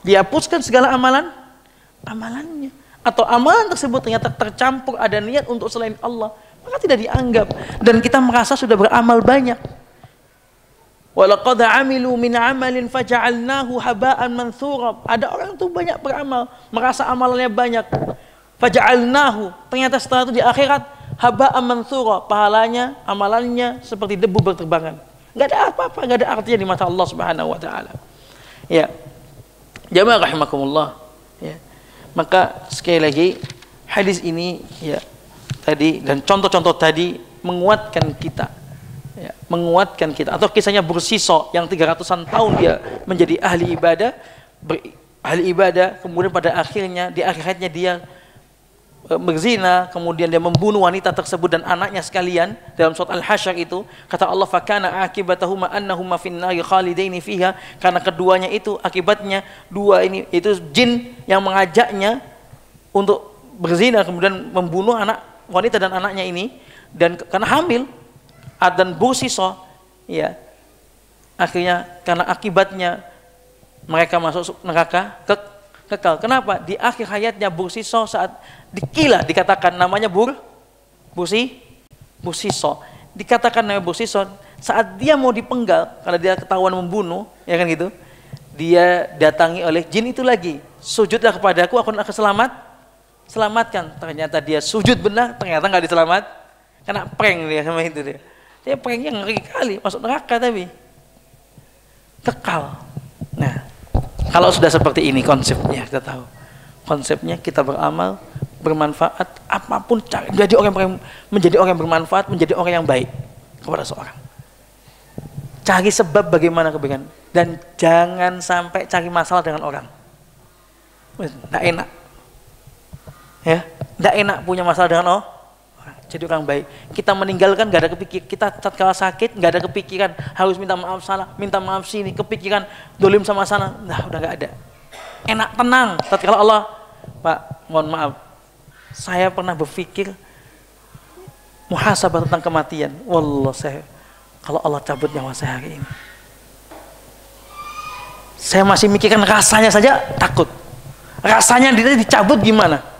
Speaker 1: Dihapuskan segala amalannya, atau amalan tersebut ternyata tercampur ada niat untuk selain Allah, maka tidak dianggap dan kita merasa sudah beramal banyak. Walaqad amilu min amalin faja'alnahu haba'an manthura. Ada orang tuh banyak beramal, merasa amalannya banyak. Faja'alnahu, ternyata setelah itu di akhirat haba'an manthura, pahalanya, amalannya seperti debu berterbangan. Enggak ada apa-apa, enggak ada artinya di mata Allah Subhanahu wa taala. Ya. Jamaah rahimakumullah ya. Maka sekali lagi hadis ini ya tadi dan contoh-contoh tadi menguatkan kita ya, atau kisahnya Bursiso yang 300-an tahun dia menjadi ahli ibadah kemudian pada akhirnya di akhir hayatnya dia berzina, kemudian dia membunuh wanita tersebut dan anaknya sekalian, dalam surat Al-Hasyr itu kata Allah, fakana akibatahuma annahuma finnari khalidaini fiha, karena keduanya itu akibatnya dua ini itu jin yang mengajaknya untuk berzina kemudian membunuh anak wanita dan anaknya ini, dan karena hamil dan bursiso, ya akhirnya karena akibatnya mereka masuk neraka kekal. Kenapa? Di akhir hayatnya bursiso saat dikila dikatakan namanya bursiso, dikatakan namanya bursiso saat dia mau dipenggal karena dia ketahuan membunuh, ya kan gitu, dia datangi oleh jin itu lagi, sujudlah kepadaku, aku akan selamatkan. Ternyata dia sujud benar, ternyata nggak diselamat, karena prank dia sama itu dia pranknya ngeri kali, masuk neraka tapi kekal. Nah, kalau sudah seperti ini konsepnya, kita tahu konsepnya, kita beramal bermanfaat apapun cara, menjadi orang yang bermanfaat, menjadi orang yang baik kepada seorang. Cari sebab bagaimana kebaikan dan jangan sampai cari masalah dengan orang. Nggak enak, ya, nggak enak punya masalah dengan orang. Jadi orang baik. Kita meninggalkan nggak ada kepikiran, kita tatkala sakit nggak ada kepikiran harus minta maaf sana, minta maaf sini, kepikiran dolim sama sana, nah udah nggak ada. Enak tenang. Tatkala Allah, Pak, mohon maaf, saya pernah berpikir muhasabah tentang kematian. Wallah, saya kalau Allah cabut nyawa saya hari ini, saya masih mikirkan rasanya saja takut. Rasanya dia dicabut gimana?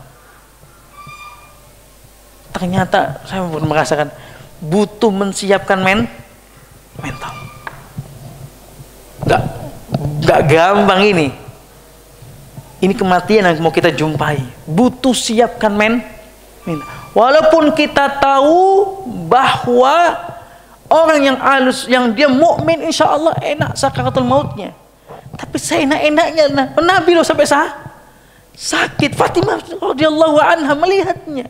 Speaker 1: Ternyata saya pun merasakan butuh mensiapkan mental. Nggak gampang ini. Ini kematian yang mau kita jumpai. Butuh siapkan mental. Walaupun kita tahu bahwa orang yang halus, yang dia mukmin, insya Allah enak sakaratul mautnya. Tapi saya enak-enaknya, Nabi loh sampai sakit. Fatimah radhiyallahu anha melihatnya.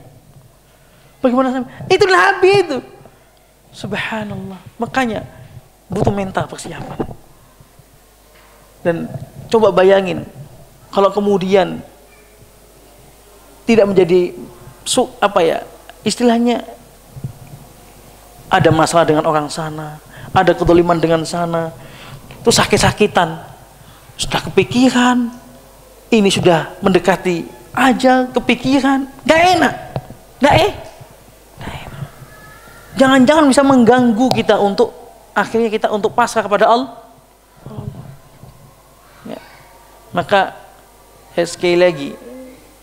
Speaker 1: Bagaimana? Itu Nabi itu. Subhanallah. Makanya butuh mental persiapan. Dan coba bayangin kalau kemudian tidak menjadi istilahnya ada masalah dengan orang sana, ada kedoliman dengan sana, itu sakit-sakitan, sudah kepikiran, ini sudah mendekati ajal, kepikiran, gak enak, jangan-jangan bisa mengganggu kita untuk akhirnya kita untuk pasrah kepada Allah. Ya. Maka sekali lagi,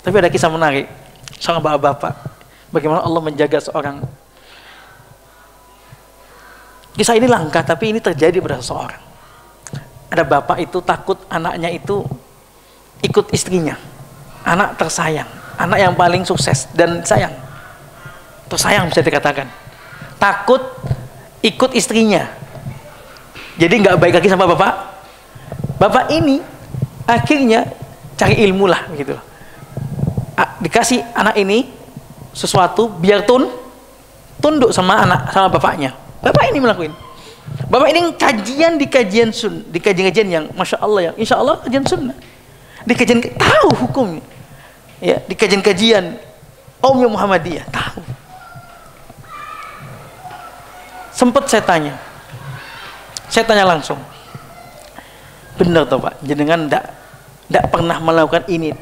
Speaker 1: tapi ada kisah menarik sama bapak-bapak, bagaimana Allah menjaga seorang. Kisah ini langka, tapi ini terjadi pada seseorang. Ada bapak itu takut anaknya itu ikut istrinya, anak tersayang, anak yang paling sukses dan tersayang bisa dikatakan. Takut ikut istrinya, jadi nggak baik lagi sama bapak ini. Akhirnya cari ilmu lah begitu, dikasih anak ini sesuatu biar tunduk sama bapaknya. Bapak ini melakukan, bapak ini kajian di kajian yang masya Allah, yang insya Allah kajian sunnah, di kajian tahu hukumnya, ya, di kajian Umum Muhammadiyah tahu. Sempat saya tanya langsung, benar toh Pak, jenengan ndak pernah melakukan ini?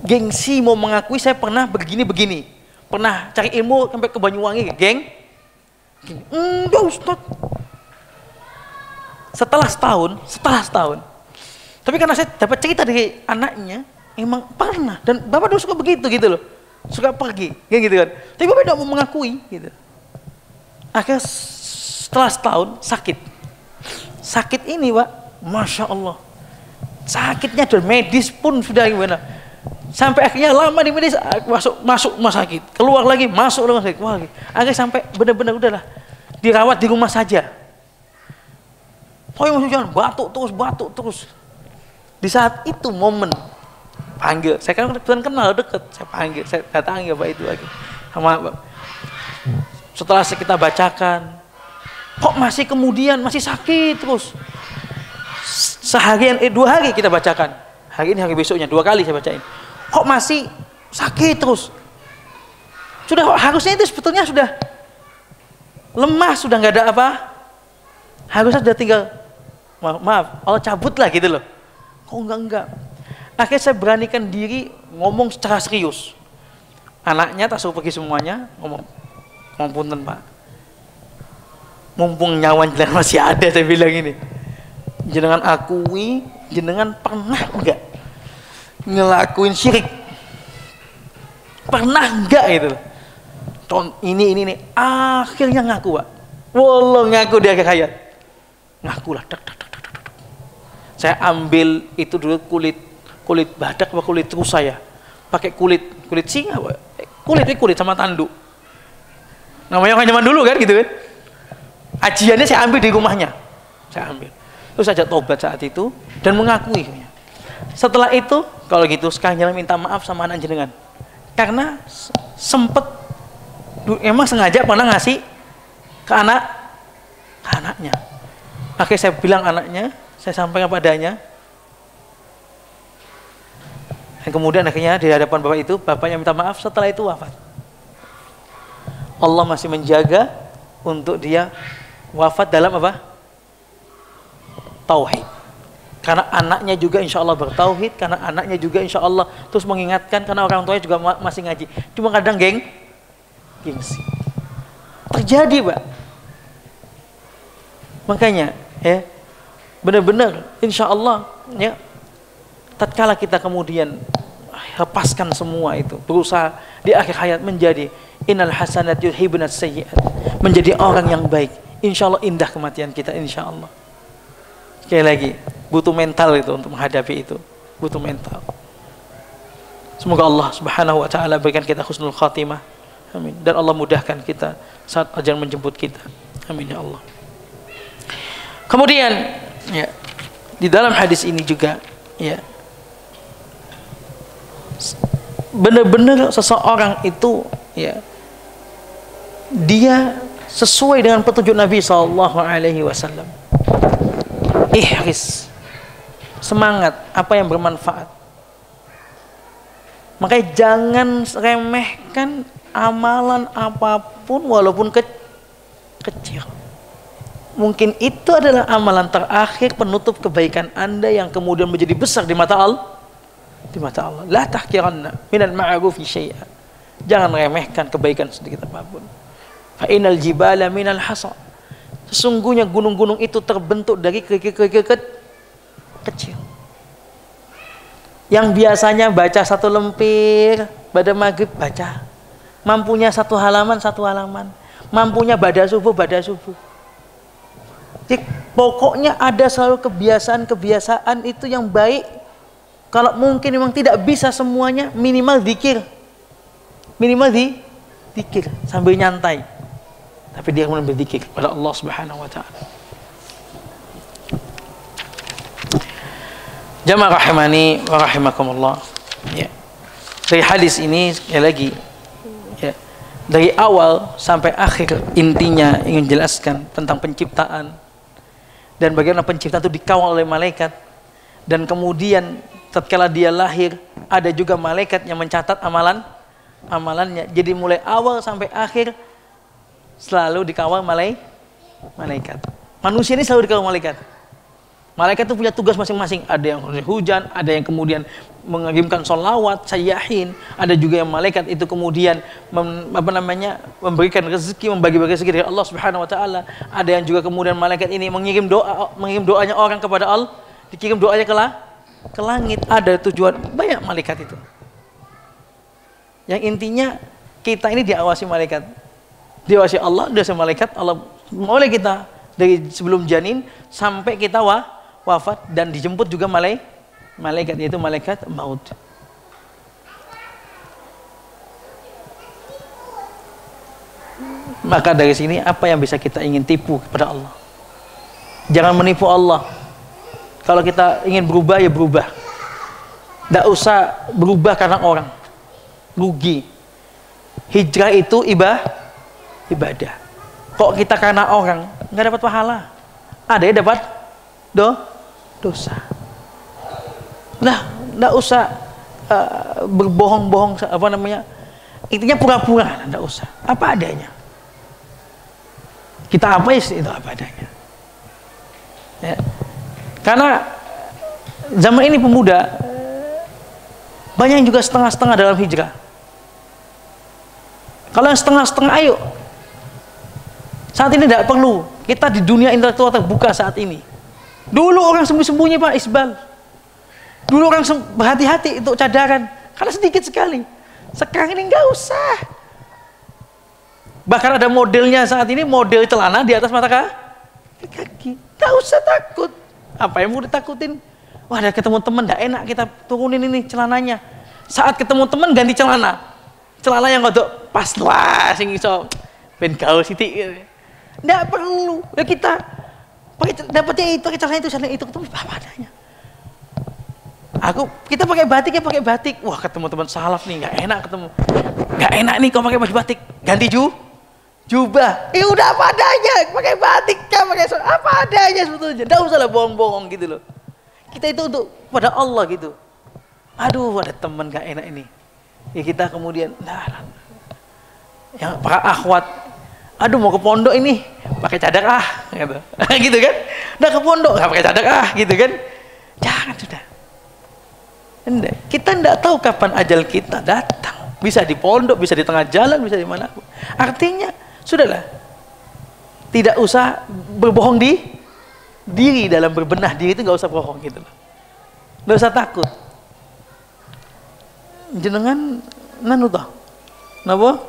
Speaker 1: Gengsi mau mengakui saya pernah begini, pernah cari ilmu sampai ke Banyuwangi, enggak Ustaz. Setelah setahun, tapi karena saya dapat cerita dari anaknya, emang pernah, dan bapak dulu suka begitu gitu loh, suka pergi, kayak gitu kan. Tapi bapak tidak mau mengakui gitu. Akhirnya setelah setahun sakit ini Pak, masya Allah, sakitnya dari medis pun sudah gimana, sampai akhirnya lama di medis, masuk rumah sakit, keluar lagi, masuk rumah sakit, keluar lagi, akhirnya sampai benar-benar udahlah dirawat di rumah saja. Masih jangan batuk terus. Di saat itu momen panggil, saya kan kenal deket, saya panggil, saya datangi Bapak itu lagi sama. Setelah kita bacakan, kok masih sakit terus. Seharian, 2 hari kita bacakan. Hari ini hari besoknya 2 kali saya bacain. kok masih sakit terus? Sudah harusnya itu sebetulnya sudah lemah, sudah nggak ada apa, harusnya sudah tinggal maaf Allah cabut lah gitu loh. Kok enggak. Akhirnya saya beranikan diri ngomong secara serius. Anaknya tak suruh pergi semuanya, ngomong punten Pak, mumpung nyawa jenengan masih ada, saya bilang ini, jenengan akui jenengan pernah enggak ngelakuin syirik, pernah enggak gitu. Ini akhirnya ngaku Pak, wallah ngaku di akhir hayat, ngaku lah. Saya ambil itu dulu kulit badak apa kulit rusa ya, pakai kulit singa Pak, kulit sama tanduk, namanya orang zaman dulu kan gitu kan. Ajiannya saya ambil di rumahnya, saya ambil terus saja tobat saat itu dan mengakui. Setelah itu kalau gitu sekarang minta maaf sama anak jenengan, karena sempet emang sengaja pernah ngasih ke anaknya. Akhirnya saya bilang anaknya, saya sampaikan padanya, dan kemudian akhirnya di hadapan bapak itu, bapaknya minta maaf. Setelah itu wafat. Allah masih menjaga untuk dia wafat dalam apa? Tauhid. Karena anaknya juga insya Allah bertauhid, karena anaknya juga insya Allah terus mengingatkan, karena orang tuanya juga masih ngaji. Cuma kadang gengsi. Terjadi Pak. Makanya ya benar-benar insya Allah ya, tatkala kita kemudian lepaskan semua itu, berusaha di akhir hayat menjadi innal hasanat yuhibbunat sayyi'at, menjadi orang yang baik, insya Allah indah kematian kita insya Allah. Sekali lagi butuh mental itu untuk menghadapi itu, butuh mental. Semoga Allah Subhanahu wa taala berikan kita husnul khatimah, amin, dan Allah mudahkan kita saat ajal menjemput kita, amin ya Allah. Kemudian ya, di dalam hadis ini juga ya, benar-benar seseorang itu ya, dia sesuai dengan petunjuk Nabi SAW. Ihris, semangat apa yang bermanfaat. Makanya jangan remehkan amalan apapun walaupun kecil. Mungkin itu adalah amalan terakhir penutup kebaikan Anda yang kemudian menjadi besar di mata Allah. Di mata Allah. La tahqiranna minal ma'rufi syai'a. Jangan remehkan kebaikan sedikit apapun. Fa innal jibala minal hasa. Sesungguhnya gunung-gunung itu terbentuk dari kerikil-kerikil kecil. Yang biasanya baca satu lempir pada maghrib baca, mampunya satu halaman, mampunya pada subuh. Jadi, pokoknya ada selalu kebiasaan itu yang baik. Kalau mungkin memang tidak bisa semuanya, minimal zikir sambil nyantai, tapi dia kemudian berzikir kepada Allah Subhanahu wa taala. Jamaah rahimani wa rahimakumullah. Ya. Dari hadis ini sekali lagi ya, dari awal sampai akhir intinya ingin jelaskan tentang penciptaan dan bagaimana penciptaan itu dikawal oleh malaikat, dan kemudian tatkala dia lahir ada juga malaikat yang mencatat amalannya. Jadi mulai awal sampai akhir selalu dikawal malaikat. Manusia ini selalu dikawal malaikat. Malaikat itu punya tugas masing-masing. Ada yang hujan, ada yang kemudian mengirimkan sholawat, sayyahin, ada juga yang malaikat itu kemudian memberikan rezeki, membagi-bagi rezeki dari Allah Subhanahu wa taala. Ada yang juga kemudian malaikat ini mengirim doanya orang kepada Allah, dikirim doanya ke langit. Ada tujuan banyak malaikat itu. Yang intinya kita ini diawasi malaikat. Diawasi Allah, diawasi malaikat. Allah mulai kita dari sebelum janin sampai kita wafat, dan dijemput juga malaikat, yaitu malaikat maut. Maka dari sini apa yang bisa kita ingin tipu kepada Allah? Jangan menipu Allah. Kalau kita ingin berubah ya berubah. Tidak usah berubah karena orang. Rugi. Hijrah itu ibadah. Kok kita karena orang nggak dapat pahala? Ada yang dapat dosa. Nah, nggak usah berbohong-bohong, apa namanya, intinya pura-pura, enggak usah, apa adanya. Kita apa itu apa adanya. Ya. Karena zaman ini pemuda banyak yang juga setengah-setengah dalam hijrah. Kalau yang setengah-setengah, ayo. Saat ini tidak perlu. Kita di dunia intelektual terbuka saat ini. Dulu orang sembunyi-sembunyi Pak Isbal. Dulu orang berhati-hati untuk cadaran, karena sedikit sekali. Sekarang ini nggak usah. Bahkan ada modelnya saat ini, model celana di atas mata kaki. Nggak usah takut. Apa yang mau ditakutin? Wah, ada ketemu teman nggak enak, kita turunin ini celananya. Saat ketemu teman ganti celana. Celana yang kodok pas lah, sing iso ben gaul sithik. Nggak perlu. Ya kita pakai dapatnya itu, pakai celana itu ketemu apa adanya. Kita pakai batik ya pakai batik. Wah, ketemu teman salaf nih nggak enak ketemu. Nggak enak nih kau pakai baju batik. Ganti jubah. Udah apa adanya, pakai batik kan, pakai apa adanya sebetulnya. Nggak usah lah bohong-bohong gitu loh. Kita itu untuk pada Allah gitu. Aduh, ada teman nggak enak ini. Ya kita kemudian, yang para akhwat, aduh mau ke pondok ini, pakai cadar gitu. Gitu kan? Udah ke pondok nggak pakai cadar gitu kan? Jangan sudah. Kita tidak tahu kapan ajal kita datang. Bisa di pondok, bisa di tengah jalan, bisa di mana. Artinya sudahlah, tidak usah berbohong di diri, dalam berbenah diri itu nggak usah bohong gitu loh. Nggak usah takut. Jenengan nanu toh, napa?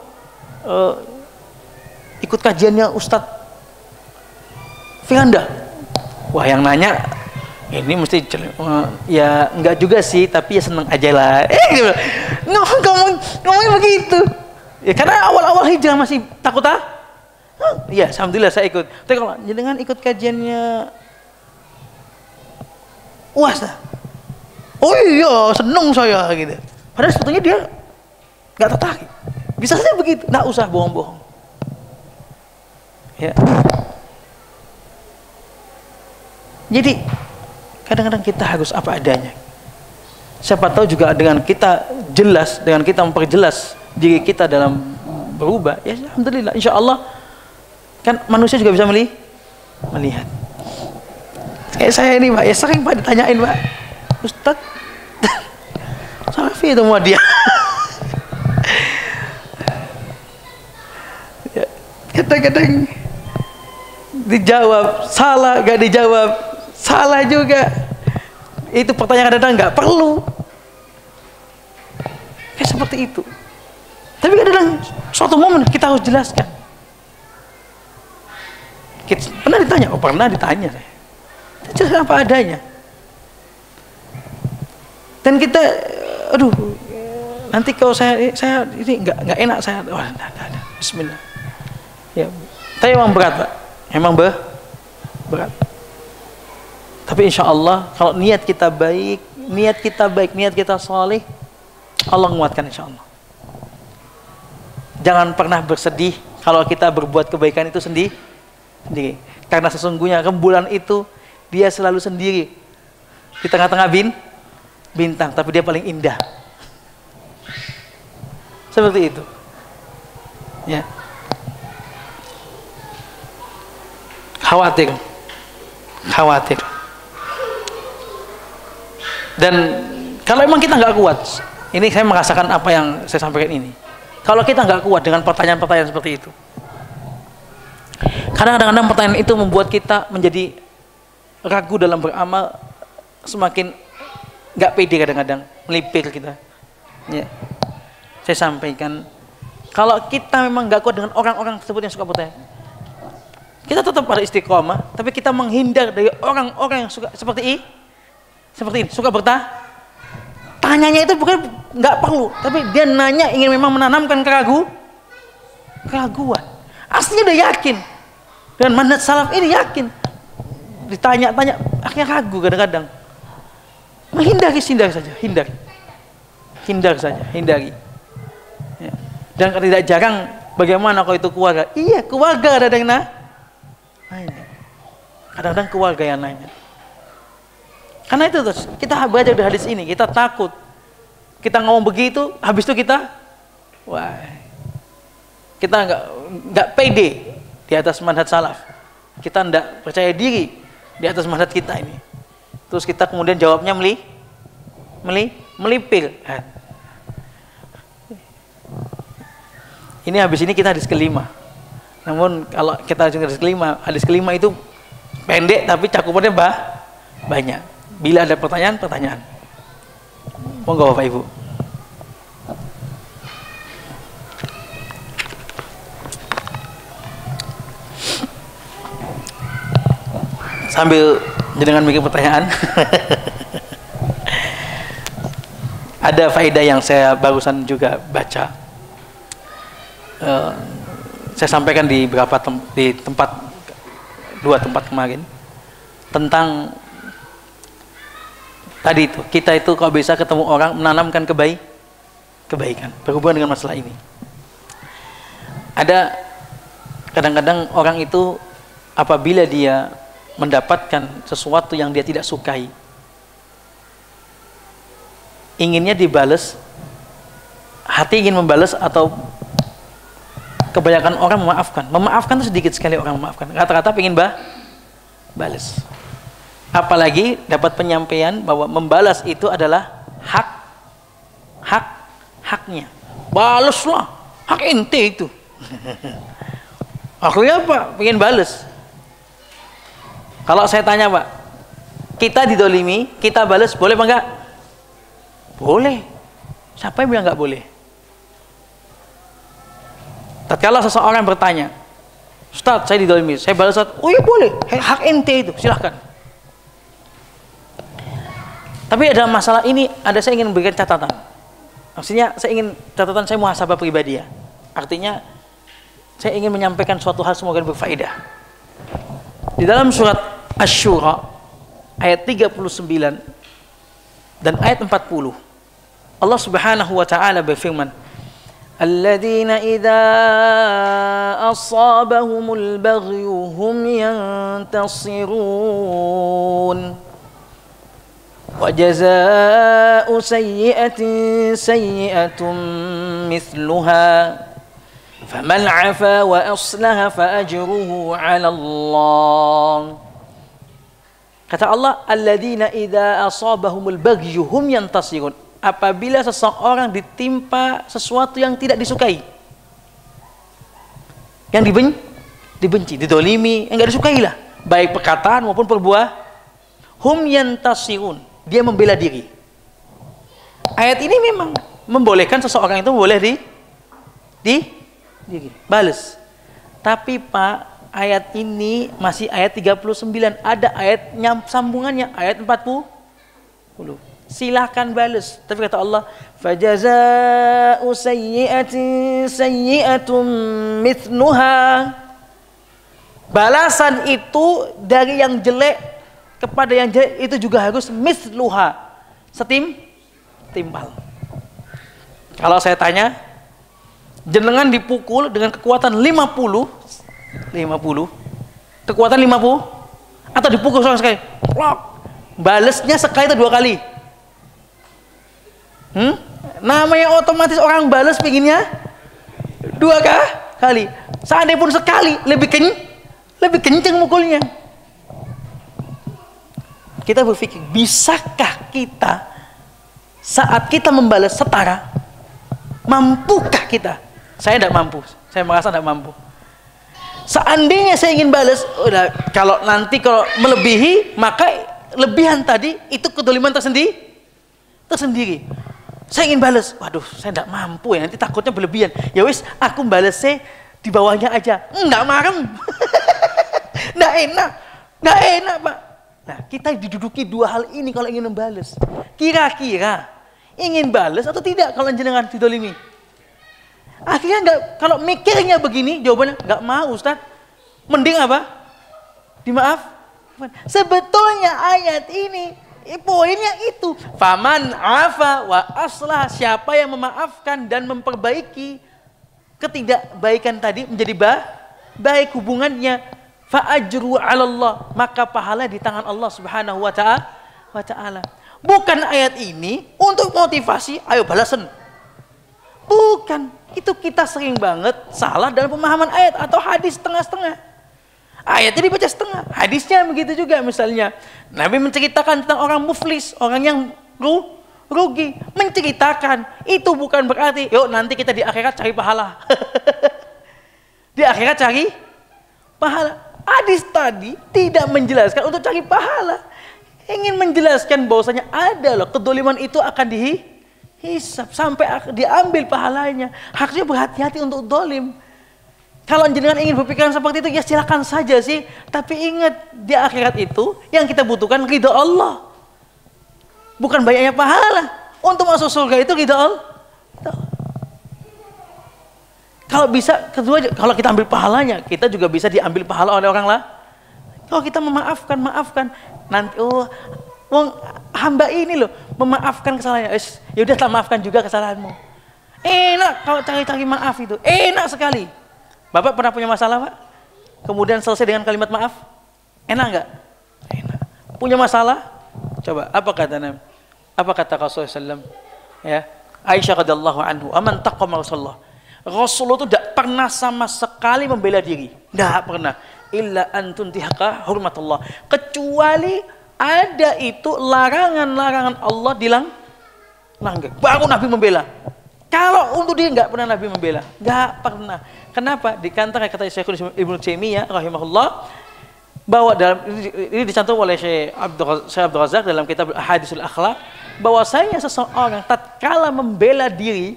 Speaker 1: Ikut kajiannya Ustadz Firanda. Wah, yang nanya ini mesti ya enggak juga sih, tapi ya seneng aja lah. Gitu. Ngomong begitu. Ya karena awal-awal hijrah masih takut ya, alhamdulillah saya ikut. Tapi kalau jenengan ikut kajiannya UAS, oh iya seneng saya gitu. Padahal sebetulnya dia nggak tertarik. Bisa saja begitu. Nggak usah bohong-bohong. Ya. Jadi kadang-kadang kita harus apa adanya. Siapa tahu juga dengan kita jelas, dengan kita memperjelas diri kita dalam berubah, ya alhamdulillah, insya Allah kan manusia juga bisa melihat. Kayak saya ini Pak, ya sering Pak ditanyain Pak, Ustadz Salafi itu mau dia. Ya, kadang-kadang dijawab salah, gak dijawab salah juga. Itu pertanyaan kadang-kadang nggak perlu. Kayak seperti itu. Tapi kadang-kadang suatu momen kita harus jelaskan. Pernah ditanya? Oh pernah ditanya saya. Jelas apa adanya. Dan kita, aduh, nanti kalau saya ini nggak enak saya. Wah, nah. Bismillah. Ya, tapi emang berat Pak. Emang berat. Tapi insya Allah kalau niat kita baik, niat kita saleh, Allah menguatkan insya Allah. Jangan pernah bersedih kalau kita berbuat kebaikan itu sendiri. Karena sesungguhnya rembulan itu dia selalu sendiri di tengah-tengah bintang, tapi dia paling indah. Seperti itu. Ya. Khawatir. Dan kalau memang kita nggak kuat, ini saya merasakan apa yang saya sampaikan ini. Kalau kita nggak kuat dengan pertanyaan-pertanyaan seperti itu, kadang-kadang pertanyaan itu membuat kita menjadi ragu dalam beramal, semakin nggak pede kadang-kadang, melipir kita. Ya. Saya sampaikan, kalau kita memang nggak kuat dengan orang-orang tersebut yang suka bertanya, kita tetap pada istiqomah, tapi kita menghindar dari orang-orang yang suka seperti ini, suka bertanya. Tanyanya itu bukan nggak perlu, tapi dia nanya ingin memang menanamkan keraguan. Aslinya udah yakin dengan manhaj salaf ini, yakin. Ditanya-tanya akhirnya ragu kadang-kadang. Menghindari saja, hindari. Ya. Dan tidak jarang bagaimana kalau itu keluarga. Iya, keluarga ada yang nanya. Kadang-kadang keluarga yang nanya. Karena itu terus kita belajar dari hadis ini, kita takut kita ngomong begitu, habis itu kita nggak pede di atas manhaj salaf. Kita nggak percaya diri di atas manhaj kita ini. Terus kita kemudian jawabnya melipir. Ini habis ini kita hadis kelima. Namun kalau kita hadis kelima itu pendek tapi cakupannya banyak. Bila ada pertanyaan. Monggo Bapak Ibu. Sambil jenengan mikir pertanyaan. Ada faedah yang saya barusan juga baca. Saya sampaikan di dua tempat kemarin tentang tadi itu, kita itu kalau bisa ketemu orang menanamkan kebaikan berhubungan dengan masalah ini. Ada kadang-kadang orang itu apabila dia mendapatkan sesuatu yang dia tidak sukai, inginnya dibalas, hati ingin membalas, atau kebanyakan orang memaafkan itu sedikit sekali orang memaafkan, rata-rata ingin balas. Apalagi dapat penyampaian bahwa membalas itu adalah haknya. Balaslah, hak ente itu. Akhirnya apa? Pengen balas. Kalau saya tanya Pak, kita didolimi, kita balas, boleh apa enggak? Boleh. Siapa yang bilang enggak boleh? Tatkala seseorang bertanya, Ustaz, saya didolimi, saya balas, oh iya boleh, hak ente itu, silahkan. Tapi ada masalah ini, saya ingin memberikan catatan. Maksudnya catatan saya muhasabah pribadi ya. Artinya saya ingin menyampaikan suatu hal semoga berfaedah. Di dalam surat Asy-Syura ayat 39 dan ayat 40, Allah Subhanahu wa taala berfirman, Alladzina idza asabahumul baghyu hum yantasirun wa jazaa'u sayyi'atin sayyi'atun mithluha faman 'afa wa aslaha fa ajruhu 'ala Allah. Kata Allah, alladzina idza asabahumul baghyu hum yantasirun. Apabila seseorang ditimpa sesuatu yang tidak disukai, yang dibenci, didolimi, yang enggak disukai lah, baik perkataan maupun perbuatan, hum yantasirun, dia membela diri. Ayat ini memang membolehkan seseorang itu boleh balas. Tapi Pak, ayat ini masih ayat 39, ada ayat sambungannya, ayat 40. Silakan balas. Tapi kata Allah, fajazaa'u sayyi'atin sayyi'atun mithluha. Balasan itu dari yang jelek kepada yang jelek itu juga harus mithluha, setimpal. Kalau saya tanya, jenengan dipukul dengan kekuatan 50, kekuatan 50, atau dipukul sekali, balesnya sekali atau 2 kali? Namanya otomatis orang balas pinginnya 2 kali. Seandainya pun sekali, lebih kenceng mukulnya. Kita berpikir, bisakah kita saat kita membalas setara? Mampukah kita? Saya tidak mampu. Saya merasa tidak mampu. Seandainya saya ingin balas, kalau melebihi, maka lebihan tadi itu kedoliman tersendiri. Saya ingin balas, waduh, saya tidak mampu ya, nanti takutnya berlebihan. Ya wis, aku balasnya di bawahnya aja. Enggak marem. Enggak enak Pak. Nah, kita diduduki 2 hal ini kalau ingin membalas. Kira-kira ingin balas atau tidak kalau jenengan didolimi? Akhirnya enggak, kalau mikirnya begini, jawabannya enggak mau Ustaz. Mending apa? Dimaaf. Sebetulnya ayat ini poinnya itu, faman afa wa aslah, siapa yang memaafkan dan memperbaiki ketidakbaikan tadi menjadi baik hubungannya, fa ajru 'ala Allah, maka pahala di tangan Allah Subhanahu wa taala. Bukan ayat ini untuk motivasi, ayo balasan. Bukan. Itu kita sering banget salah dalam pemahaman ayat atau hadis setengah-setengah. Ayatnya dibaca setengah, hadisnya begitu juga. Misalnya Nabi menceritakan tentang orang muflis, orang yang rugi, menceritakan itu bukan berarti yuk nanti kita di akhirat cari pahala. Di akhirat cari pahala. Hadis tadi tidak menjelaskan untuk cari pahala, ingin menjelaskan bahwasanya ada loh kedoliman itu akan dihisab sampai diambil pahalanya. Harusnya berhati-hati untuk dolim. Kalau jenengan ingin berpikiran seperti itu, ya silakan saja sih. Tapi ingat, di akhirat itu yang kita butuhkan ridha Allah, bukan banyaknya pahala. Untuk masuk surga itu ridha Allah. Kalau bisa, kedua, kalau kita ambil pahalanya, kita juga bisa diambil pahala oleh orang lain. Kalau kita maafkan, nanti hamba ini loh memaafkan kesalahannya. Ya udah, maafkan juga kesalahanmu. Enak kalau cari-cari maaf itu, enak sekali. Bapak pernah punya masalah, Pak? Kemudian selesai dengan kalimat maaf? Enak nggak? Enak. Punya masalah? Coba, apa kata Rasulullah SAW? Ya, Aisyah radhiyallahu anhu, aman taqama Rasulullah. Rasulullah itu tidak pernah sama sekali membela diri. Tidak pernah. Illa antuntihaka hurmatullah. Kecuali ada itu larangan-larangan Allah dilanggar. Baru Nabi membela. Kalau untuk dia nggak pernah Nabi membela. Nggak pernah. Kenapa? Dikatakan kata Syekhul Ibnu Taimiyah rahimahullah bahwa dalam ini dicantum oleh Syekh Abdul Razak dalam kitab Hadisul Akhlaq, bahwasanya seseorang tatkala membela diri,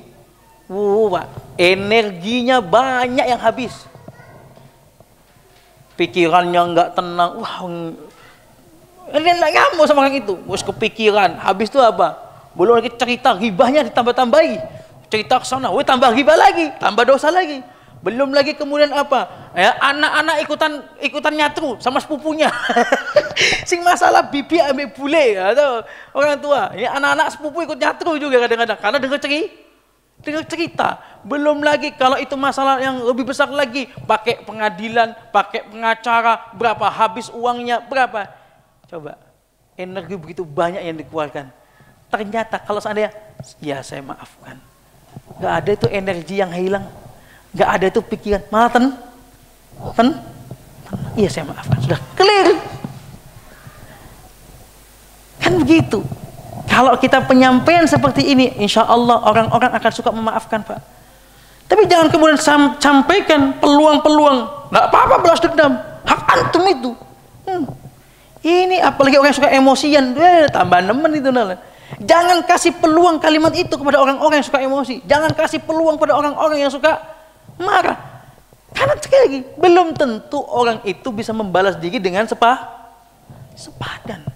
Speaker 1: energinya banyak yang habis. Pikirannya nggak tenang. Ini nggak ngamuk sama orang itu. Wes kepikiran. Habis itu apa? Belum lagi cerita ghibahnya ditambah-tambahi. Cerita ke sana, tambah ghibah lagi, tambah dosa lagi. Belum lagi kemudian apa? Ya, anak-anak ikutan nyatru sama sepupunya. Sing masalah bibi ambil bule atau orang tua. Ini anak-anak sepupu ikut nyatru juga kadang-kadang karena dengar cerita. Belum lagi kalau itu masalah yang lebih besar lagi, pakai pengadilan, pakai pengacara, berapa habis uangnya, berapa. Coba, energi begitu banyak yang dikeluarkan. Ternyata kalau seandainya, ya saya maafkan. Gak ada itu energi yang hilang. Gak ada itu pikiran, malah iya saya maafkan, sudah clear. Kan begitu. Kalau kita penyampaian seperti ini, insya Allah orang-orang akan suka memaafkan, Pak. Tapi jangan kemudian sampaikan peluang-peluang. Gak apa-apa balas dendam, hak antum itu. Ini apalagi orang yang suka emosian, tambah nemen itu nala. Jangan kasih peluang kalimat itu kepada orang-orang yang suka emosi. Jangan kasih peluang pada orang-orang yang suka marah. Karena sekali lagi, belum tentu orang itu bisa membalas diri dengan sepadan.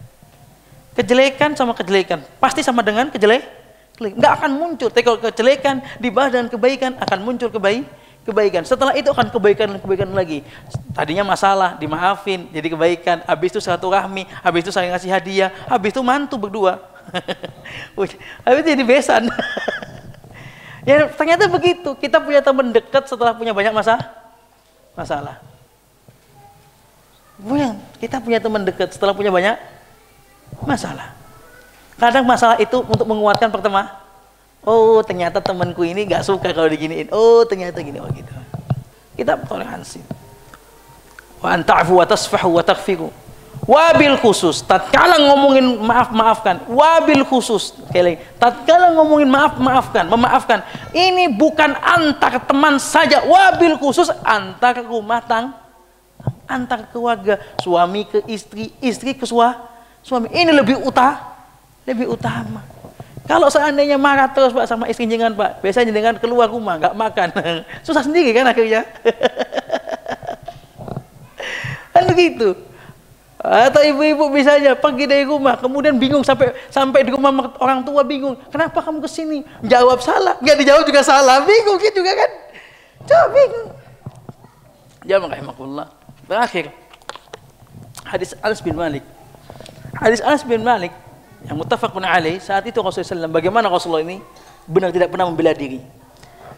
Speaker 1: Kejelekan sama kejelekan pasti sama dengan kejelekan. Nggak akan muncul. Tapi kalau kejelekan dibalas dengan kebaikan, akan muncul kebaikan. Setelah itu akan kebaikan lagi. Tadinya masalah, dimaafin, jadi kebaikan. Habis itu silaturahmi, habis itu saling ngasih hadiah, habis itu mantu berdua. Habis itu jadi besan. Ya ternyata begitu. Kita punya teman dekat setelah punya banyak masalah. Kita punya teman dekat setelah punya banyak masalah. Kadang masalah itu untuk menguatkan pertama. Oh ternyata temanku ini gak suka kalau diginiin. Oh ternyata gini, gitu. Kita toleransi. Wa anta'fu wa tasfahu wa taghfiru. Wabil khusus, tatkala ngomongin maafkan. Wabil khusus, tatkala ngomongin maafkan, memaafkan. Ini bukan antar teman saja. Wabil khusus antar rumah tangga, antar keluarga, suami ke istri, istri ke suami. Ini lebih utama. Kalau seandainya marah terus Pak sama istri jenengan Pak, biasanya jenengan keluar rumah nggak makan, susah sendiri kan akhirnya. Kan begitu. Atau ibu-ibu misalnya pergi dari rumah, kemudian bingung sampai di rumah orang tua bingung, kenapa kamu kesini? Jawab salah, nggak dijawab juga salah, bingung gitu juga kan? Coba bingung. Jamaah rahimakumullah. Berakhir hadis Anas bin Malik. Hadis Anas bin Malik yang muttafaqun alaih. Saat itu Rasulullah SAW, bagaimana Rasulullah ini benar tidak pernah membela diri.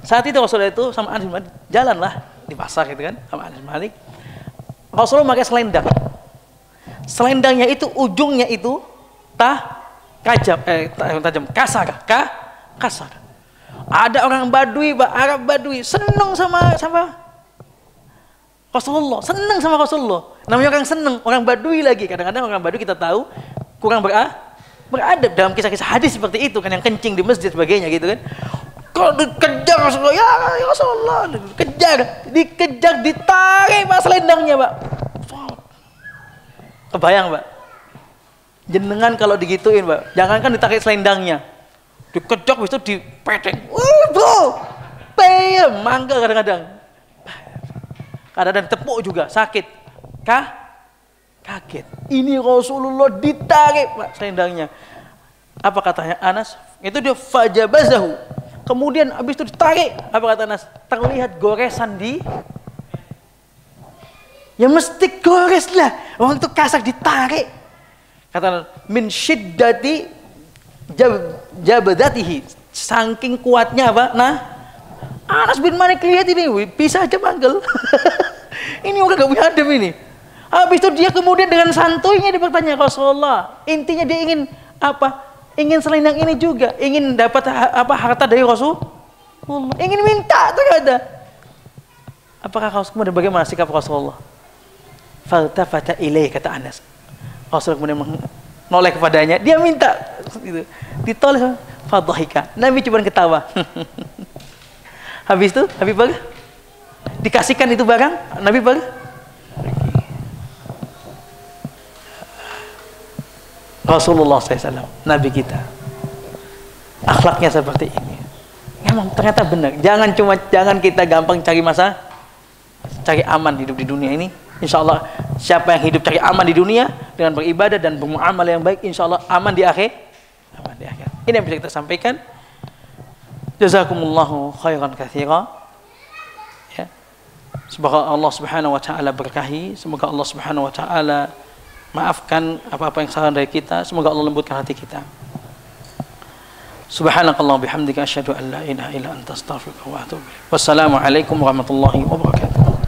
Speaker 1: Saat itu Rasulullah itu sama Anas bin Malik jalanlah di pasar gitu kan, sama Anas bin Malik. Rasulullah pakai selendang. Selendangnya itu ujungnya itu tajam, kasar. Ada orang Badui, Arab Badui, seneng sama Rasulullah, seneng sama Rasulullah. Namanya orang seneng, orang Badui lagi. Kadang-kadang orang Badui kita tahu kurang beradab dalam kisah-kisah hadis seperti itu kan, yang kencing di masjid sebagainya gitu kan. Kalau dikejar Rasulullah, ya Rasulullah, dikejar, ditarik Pak selendangnya, Pak. Kebayang, Pak? Jenengan kalau digituin, Pak, jangankan ditarik selendangnya, dikejar itu dipedeng. Mangga kadang-kadang tepuk juga sakit. Kaget. Ini Rasulullah ditarik, Pak, selendangnya. Apa katanya Anas? Itu dia fajabazahu. Kemudian habis itu ditarik. Apa kata Anas? Terlihat goresan ya mesti gores lah. Orang itu kasar ditarik. Kata min syiddati jabadatihi. Saking kuatnya apa? Nah, Anas bin Malik lihat ini, bisa aja manggil. Ini orang gak punya adem ini. Habis itu dia kemudian dengan santuinya dia bertanya Rasulullah. Intinya dia ingin apa? Ingin selendang ini juga, ingin dapat harta dari Rasulullah. Ingin minta ternyata. Apakah kemudian bagaimana sikap Rasulullah? Faltafata ilaih, kata Anas. Rasulullah kemudian menoleh kepadanya, dia minta gitu. Ditoleh, fadhahika. Nabi cuma ketawa. Habis itu, Nabi bagi. Dikasihkan itu barang, Nabi bagi. Rasulullah SAW, Nabi kita, akhlaknya seperti ini. Memang ternyata benar. Jangan kita gampang cari aman hidup di dunia ini. Insya Allah, siapa yang hidup cari aman di dunia dengan beribadah dan bermuamalah yang baik, insya Allah aman di akhir. Ini yang bisa kita sampaikan. Jazakumullahu khairan katsira. Ya. Semoga Allah Subhanahu wa taala berkahi, semoga Allah Subhanahu wa taala maafkan apa-apa yang salah dari kita, semoga Allah lembutkan hati kita. Subhanakallah bihamdika asyhadu an la ilaha illa anta astaghfiruka wa atubu ilaik. Wassalamu alaikum warahmatullahi wabarakatuh.